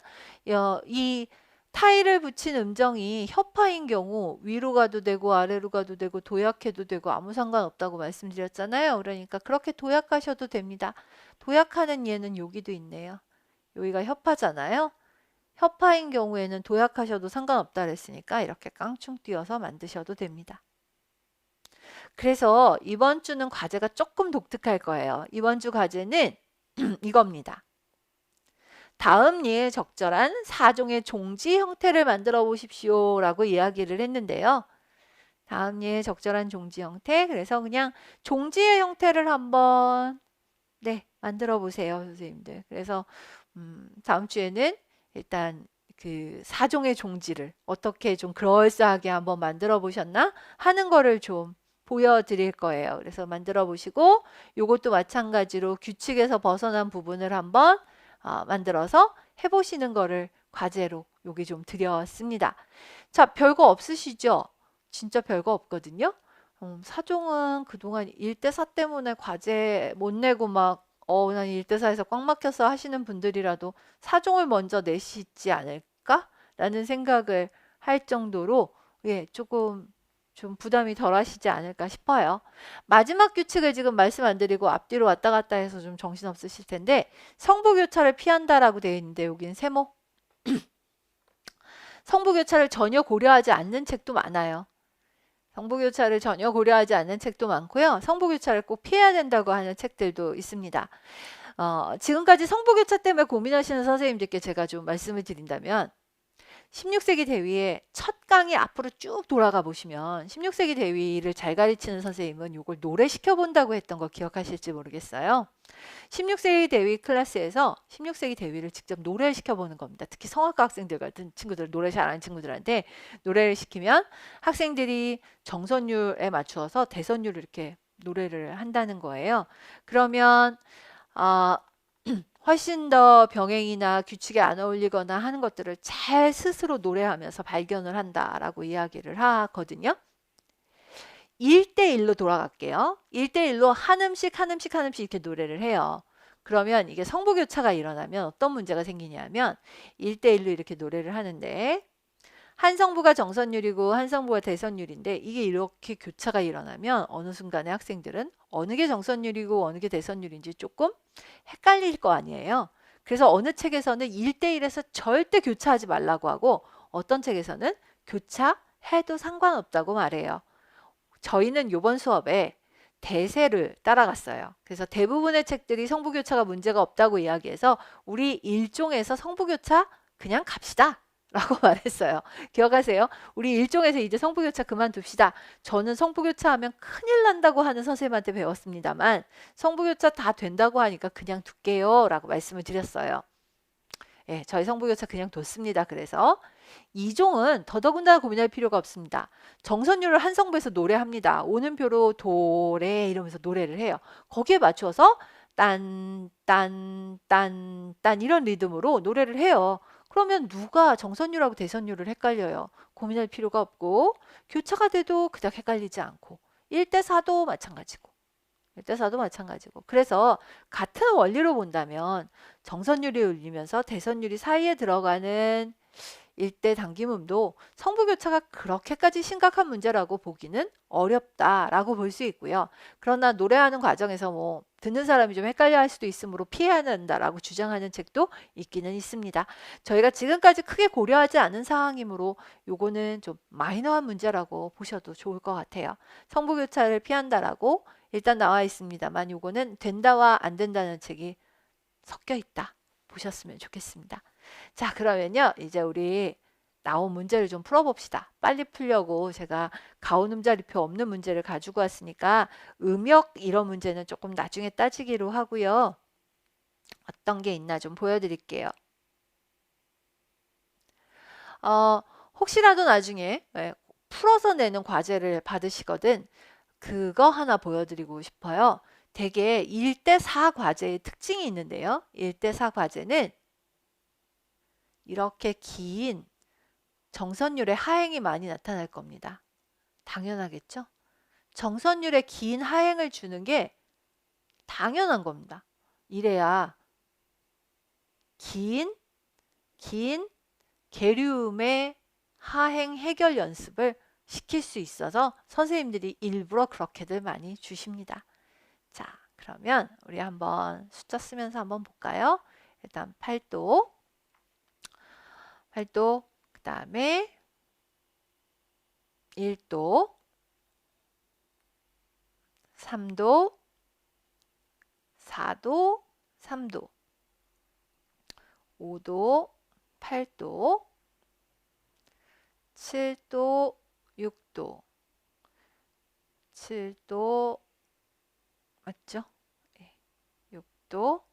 이 타일을 붙인 음정이 협파인 경우 위로 가도 되고 아래로 가도 되고 도약해도 되고 아무 상관없다고 말씀드렸잖아요. 그러니까 그렇게 도약하셔도 됩니다. 도약하는 예는 여기도 있네요. 여기가 협파잖아요. 협파인 경우에는 도약하셔도 상관없다 그랬으니까 이렇게 깡충 띄어서 만드셔도 됩니다. 그래서 이번 주는 과제가 조금 독특할 거예요. 이번 주 과제는 이겁니다. 다음 예에 적절한 4종의 종지 형태를 만들어 보십시오 라고 이야기를 했는데요. 다음 예에 적절한 종지 형태, 그래서 그냥 종지의 형태를 한번 만들어 보세요, 선생님들. 그래서 다음 주에는 일단 그 4종의 종지를 어떻게 좀 그럴싸하게 한번 만들어 보셨나 하는 거를 좀 보여드릴 거예요. 그래서 만들어 보시고 요것도 마찬가지로 규칙에서 벗어난 부분을 한번 만들어서 해보시는 거를 과제로 여기 좀 드렸습니다. 자, 별거 없으시죠? 진짜 별거 없거든요. 사종은 그동안 1대4 때문에 과제 못 내고 막 난 1대4에서 꽉 막혀서 하시는 분들이라도 사종을 먼저 내시지 않을까? 라는 생각을 할 정도로 조금 좀 부담이 덜 하시지 않을까 싶어요. 마지막 규칙을 지금 말씀 안 드리고 앞뒤로 왔다 갔다 해서 좀 정신없으실 텐데 성부교차를 피한다라고 되어 있는데 여기는 세모. 성부교차를 전혀 고려하지 않는 책도 많아요. 성부교차를 전혀 고려하지 않는 책도 많고요. 성부교차를 꼭 피해야 된다고 하는 책들도 있습니다. 지금까지 성부교차 때문에 고민하시는 선생님들께 제가 좀 말씀을 드린다면 16세기 대위의 첫 강의 앞으로 쭉 돌아가 보시면 16세기 대위를 잘 가르치는 선생님은 이걸 노래시켜 본다고 했던 거 기억하실지 모르겠어요. 16세기 대위 클래스에서 16세기 대위를 직접 노래를 시켜보는 겁니다. 특히 성악과 학생들 같은 친구들, 노래 잘하는 친구들한테 노래를 시키면 학생들이 정선율에 맞추어서 대선율을 이렇게 노래를 한다는 거예요. 그러면 훨씬 더 병행이나 규칙에 안 어울리거나 하는 것들을 잘 스스로 노래하면서 발견을 한다라고 이야기를 하거든요. 1대1로 돌아갈게요. 1대1로 한 음씩 한 음씩 한 음씩 이렇게 노래를 해요. 그러면 이게 성부교차가 일어나면 어떤 문제가 생기냐면 1대1로 이렇게 노래를 하는데 한 성부가 정선율이고 한 성부가 대선율인데 이게 이렇게 교차가 일어나면 어느 순간에 학생들은 어느 게 정선율이고 어느 게 대선율인지 조금 헷갈릴 거 아니에요. 그래서 어느 책에서는 1대1에서 절대 교차하지 말라고 하고 어떤 책에서는 교차해도 상관없다고 말해요. 저희는 이번 수업에 대세를 따라갔어요. 그래서 대부분의 책들이 성부교차가 문제가 없다고 이야기해서 우리 일종에서 성부교차 그냥 갑시다 라고 말했어요. 기억하세요? 우리 일종에서 이제 성부교차 그만둡시다. 저는 성부교차 하면 큰일 난다고 하는 선생님한테 배웠습니다만 성부교차 다 된다고 하니까 그냥 둘게요 라고 말씀을 드렸어요. 예, 저희 성부교차 그냥 뒀습니다. 그래서 이종은 더더군다나 고민할 필요가 없습니다. 정선율을 한 성부에서 노래합니다. 오는표로 도레 이러면서 노래를 해요. 거기에 맞춰서 딴, 딴, 딴, 딴 이런 리듬으로 노래를 해요. 그러면 누가 정선율하고 대선율을 헷갈려요? 고민할 필요가 없고 교차가 돼도 그닥 헷갈리지 않고 1대4도 마찬가지고 1대4도 마찬가지고 그래서 같은 원리로 본다면 정선율이 울리면서 대선율이 사이에 들어가는 일대 당김음도 성부교차가 그렇게까지 심각한 문제라고 보기는 어렵다라고 볼 수 있고요. 그러나 노래하는 과정에서 뭐 듣는 사람이 좀 헷갈려 할 수도 있으므로 피해야 한다라고 주장하는 책도 있기는 있습니다. 저희가 지금까지 크게 고려하지 않은 사항이므로 요거는 좀 마이너한 문제라고 보셔도 좋을 것 같아요. 성부교차를 피한다라고 일단 나와 있습니다만 요거는 된다와 안 된다는 책이 섞여 있다 보셨으면 좋겠습니다. 자, 그러면요. 이제 우리 나온 문제를 좀 풀어봅시다. 빨리 풀려고 제가 가온 음자리표 없는 문제를 가지고 왔으니까 음역 이런 문제는 조금 나중에 따지기로 하고요. 어떤 게 있나 좀 보여드릴게요. 어, 혹시라도 나중에 풀어서 내는 과제를 받으시거든 그거 하나 보여드리고 싶어요. 대개 1대4 과제의 특징이 있는데요. 1대4 과제는 이렇게 긴 정선율의 하행이 많이 나타날 겁니다. 당연하겠죠? 정선율의 긴 하행을 주는 게 당연한 겁니다. 이래야 긴 계류음의 하행 해결 연습을 시킬 수 있어서 선생님들이 일부러 그렇게들 많이 주십니다. 자, 그러면 우리 한번 숫자 쓰면서 한번 볼까요? 일단 8도, 그 다음에 1도, 3도, 4도, 3도, 5도, 8도, 7도, 6도, 7도, 맞죠? 6도,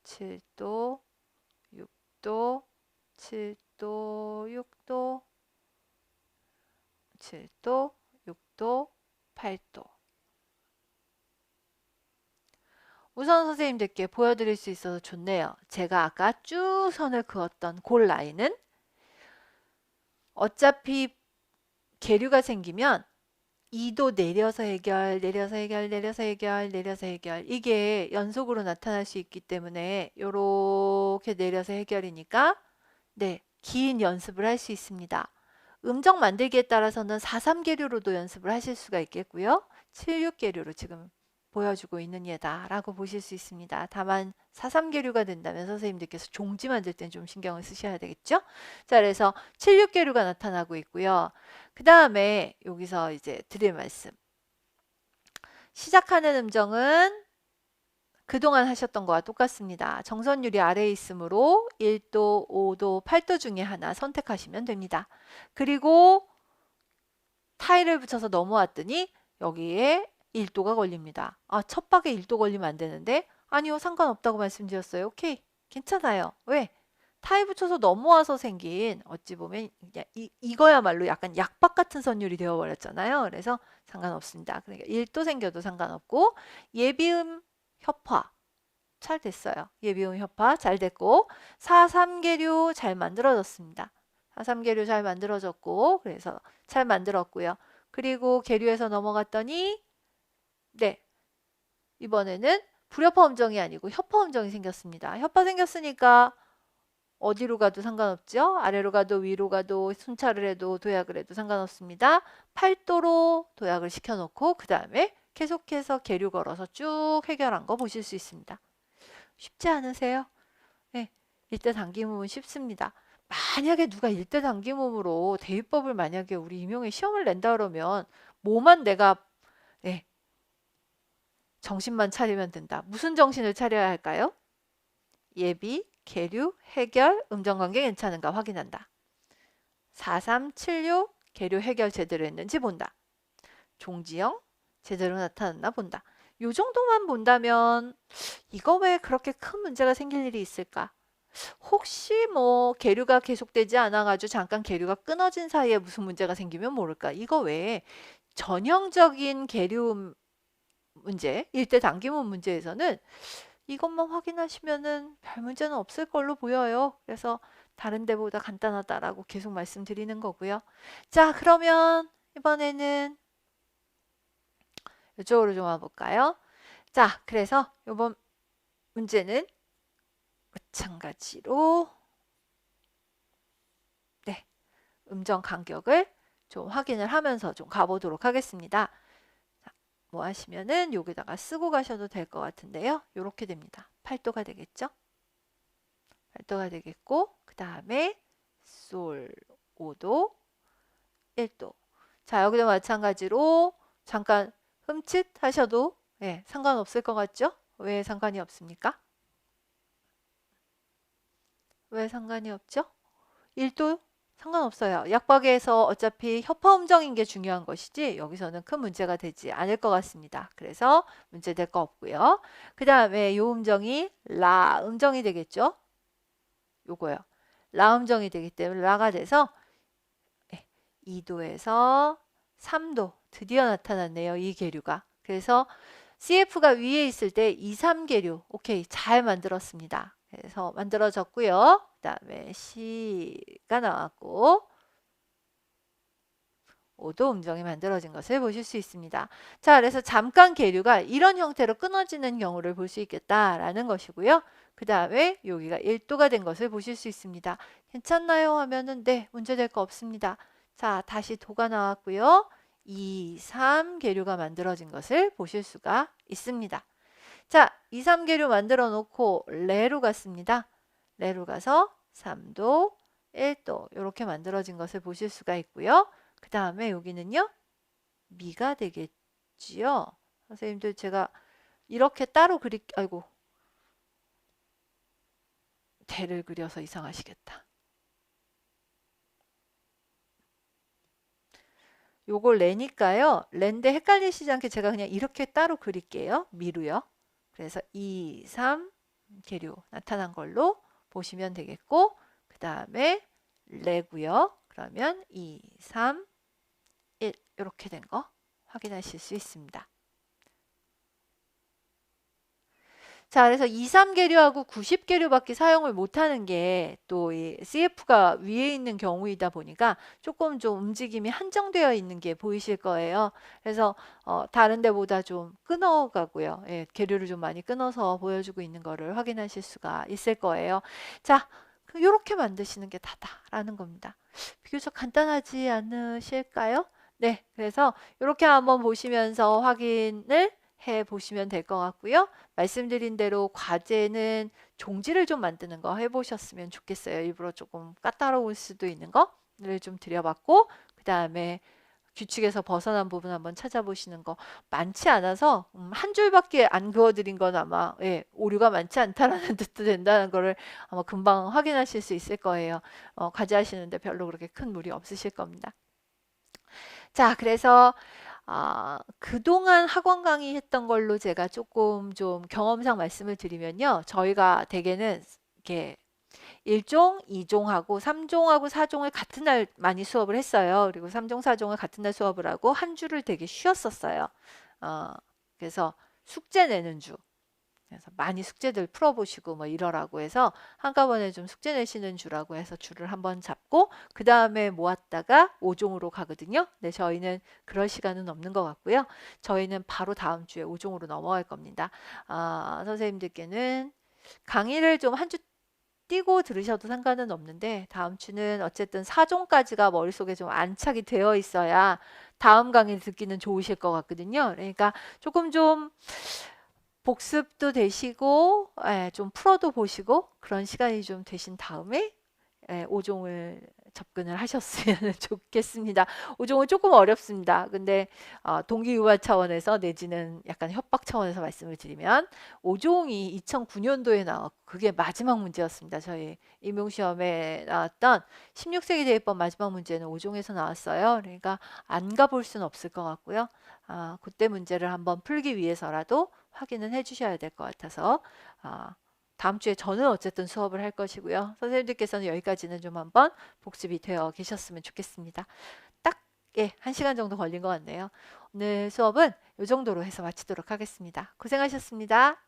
7도, 6도, 7도, 6도, 7도, 6도, 8도. 우선 선생님들께 보여드릴 수 있어서 좋네요. 제가 아까 쭉 선을 그었던 골 라인은 어차피 계류가 생기면 2도 내려서 해결, 내려서 해결, 내려서 해결, 내려서 해결 이게 연속으로 나타날 수 있기 때문에 이렇게 내려서 해결이니까 네, 긴 연습을 할 수 있습니다. 음정 만들기에 따라서는 4-3계류로도 연습을 하실 수가 있겠고요. 7-6계류로 지금 보여주고 있는 예다라고 보실 수 있습니다. 다만 4-3계류가 된다면 선생님들께서 종지 만들 땐 좀 신경을 쓰셔야 되겠죠? 자, 그래서 7-6계류가 나타나고 있고요. 그 다음에 여기서 이제 드릴 말씀. 시작하는 음정은 그동안 하셨던 거와 똑같습니다. 정선율이 아래에 있으므로 1도, 5도, 8도 중에 하나 선택하시면 됩니다. 그리고 타일을 붙여서 넘어왔더니 여기에 1도가 걸립니다. 아, 첫 박에 1도 걸리면 안 되는데? 아니요, 상관없다고 말씀드렸어요. 오케이, 괜찮아요. 왜? 타일 붙여서 넘어와서 생긴 어찌 보면 이거야말로 약간 약박 같은 선율이 되어버렸잖아요. 그래서 상관없습니다. 그러니까 1도 생겨도 상관없고 예비음 협화 잘 됐어요. 예비음 협화 잘 됐고 4-3계류 잘 만들어졌습니다. 4-3계류 잘 만들어졌고 그래서 잘 만들었고요. 그리고 계류에서 넘어갔더니 네, 이번에는 불협화 음정이 아니고 협화 음정이 생겼습니다. 협화 생겼으니까 어디로 가도 상관없죠. 아래로 가도 위로 가도 순차를 해도 도약을 해도 상관없습니다. 8도로 도약을 시켜놓고 그 다음에 계속해서 계류 걸어서 쭉 해결한 거 보실 수 있습니다. 쉽지 않으세요? 네, 일대 단기문은 쉽습니다. 만약에 누가 일대 단기문으로 대위법을 만약에 우리 임용에 시험을 낸다 그러면 뭐만 내가 네, 정신만 차리면 된다. 무슨 정신을 차려야 할까요? 예비, 계류, 해결, 음정관계 괜찮은가 확인한다. 4-3-7-6 계류 해결 제대로 했는지 본다. 종지형 제대로 나타났나 본다. 요 정도만 본다면 이거 왜 그렇게 큰 문제가 생길 일이 있을까? 혹시 뭐 계류가 계속되지 않아가지고 잠깐 계류가 끊어진 사이에 무슨 문제가 생기면 모를까. 이거 외에 전형적인 계류 문제, 일대 단기문 문제에서는 이것만 확인하시면은 별 문제는 없을 걸로 보여요. 그래서 다른 데보다 간단하다라고 계속 말씀드리는 거고요. 자, 그러면 이번에는 이쪽으로 좀 와볼까요? 자, 그래서 이번 문제는 마찬가지로 네, 음정 간격을 좀 확인을 하면서 좀 가보도록 하겠습니다. 자, 뭐 하시면은 여기다가 쓰고 가셔도 될 것 같은데요. 이렇게 됩니다. 8도가 되겠죠? 8도가 되겠고 그 다음에 솔 5도 1도. 자, 여기도 마찬가지로 잠깐 흠칫 하셔도 예, 상관없을 것 같죠? 왜 상관이 없습니까? 왜 상관이 없죠? 1도 상관없어요. 약박에서 어차피 협화음정인 게 중요한 것이지 여기서는 큰 문제가 되지 않을 것 같습니다. 그래서 문제될 거 없고요. 그 다음에 요 음정이 라 음정이 되겠죠? 요거요. 라 음정이 되기 때문에 라가 돼서 2도에서 3도 드디어 나타났네요. 이 계류가. 그래서 CF가 위에 있을 때 2, 3계류 오케이 잘 만들었습니다. 그래서 만들어졌고요. 그 다음에 C가 나왔고 5도 음정이 만들어진 것을 보실 수 있습니다. 자, 그래서 잠깐 계류가 이런 형태로 끊어지는 경우를 볼 수 있겠다라는 것이고요. 그 다음에 여기가 1도가 된 것을 보실 수 있습니다. 괜찮나요? 하면은 네, 문제될 거 없습니다. 자, 다시 도가 나왔고요. 2, 3 계류가 만들어진 것을 보실 수가 있습니다. 자, 2, 3 계류 만들어 놓고 레로 갔습니다. 레로 가서 3도, 1도 이렇게 만들어진 것을 보실 수가 있고요. 그 다음에 여기는요. 미가 되겠지요. 선생님들 제가 이렇게 따로 아이고 대를 그려서 이상하시겠다. 요걸 레니까요. 랜데 헷갈리시지 않게 제가 그냥 이렇게 따로 그릴게요. 미루요. 그래서 2, 3 계류 나타난 걸로 보시면 되겠고 그 다음에 레고요. 그러면 2, 3, 1 이렇게 된 거 확인하실 수 있습니다. 자, 그래서 2, 3계류하고 90계류밖에 사용을 못하는 게 또 이 CF가 위에 있는 경우이다 보니까 조금 좀 움직임이 한정되어 있는 게 보이실 거예요. 그래서 다른 데보다 좀 끊어가고요. 예, 계류를 좀 많이 끊어서 보여주고 있는 거를 확인하실 수가 있을 거예요. 자, 이렇게 만드시는 게 다다라는 겁니다. 비교적 간단하지 않으실까요? 네, 그래서 이렇게 한번 보시면서 확인을 해 보시면 될 것 같고요. 말씀드린 대로 과제는 종지를 좀 만드는 거 해보셨으면 좋겠어요. 일부러 조금 까다로울 수도 있는 거를 좀 드려봤고 그 다음에 규칙에서 벗어난 부분 한번 찾아보시는 거 많지 않아서 한 줄밖에 안 그어드린 건 아마 예, 오류가 많지 않다라는 뜻도 된다는 거를 아마 금방 확인하실 수 있을 거예요. 과제하시는데 별로 그렇게 큰 무리 없으실 겁니다. 자, 그래서 그동안 학원 강의했던 걸로 제가 조금 좀 경험상 말씀을 드리면요. 저희가 대개는 이렇게 1종, 2종하고 3종하고 4종을 같은 날 많이 수업을 했어요. 그리고 3종, 4종을 같은 날 수업을 하고 한 주를 되게 쉬었었어요. 그래서 숙제 내는 주. 그래서 많이 숙제들 풀어보시고 뭐 이러라고 해서 한꺼번에 좀 숙제 내시는 주라고 해서 줄을 한번 잡고 그 다음에 모았다가 5종으로 가거든요. 근데 저희는 그럴 시간은 없는 것 같고요. 저희는 바로 다음 주에 5종으로 넘어갈 겁니다. 선생님들께는 강의를 좀 한 주 띄고 들으셔도 상관은 없는데 다음 주는 어쨌든 4종까지가 머릿속에 좀 안착이 되어 있어야 다음 강의를 듣기는 좋으실 것 같거든요. 그러니까 조금 좀 복습도 되시고 좀 풀어도 보시고 그런 시간이 좀 되신 다음에 5종을 접근을 하셨으면 좋겠습니다. 5종은 조금 어렵습니다. 근데 동기유발 차원에서 내지는 약간 협박 차원에서 말씀을 드리면 5종이 2009년도에 나왔고 그게 마지막 문제였습니다. 저희 임용시험에 나왔던 16세기 대입법 마지막 문제는 5종에서 나왔어요. 그러니까 안 가볼 수는 없을 것 같고요. 그때 문제를 한번 풀기 위해서라도 확인은 해주셔야 될 것 같아서 다음 주에 저는 어쨌든 수업을 할 것이고요. 선생님들께서는 여기까지는 좀 한번 복습이 되어 계셨으면 좋겠습니다. 딱, 예, 1시간 정도 걸린 것 같네요. 오늘 수업은 이 정도로 해서 마치도록 하겠습니다. 고생하셨습니다.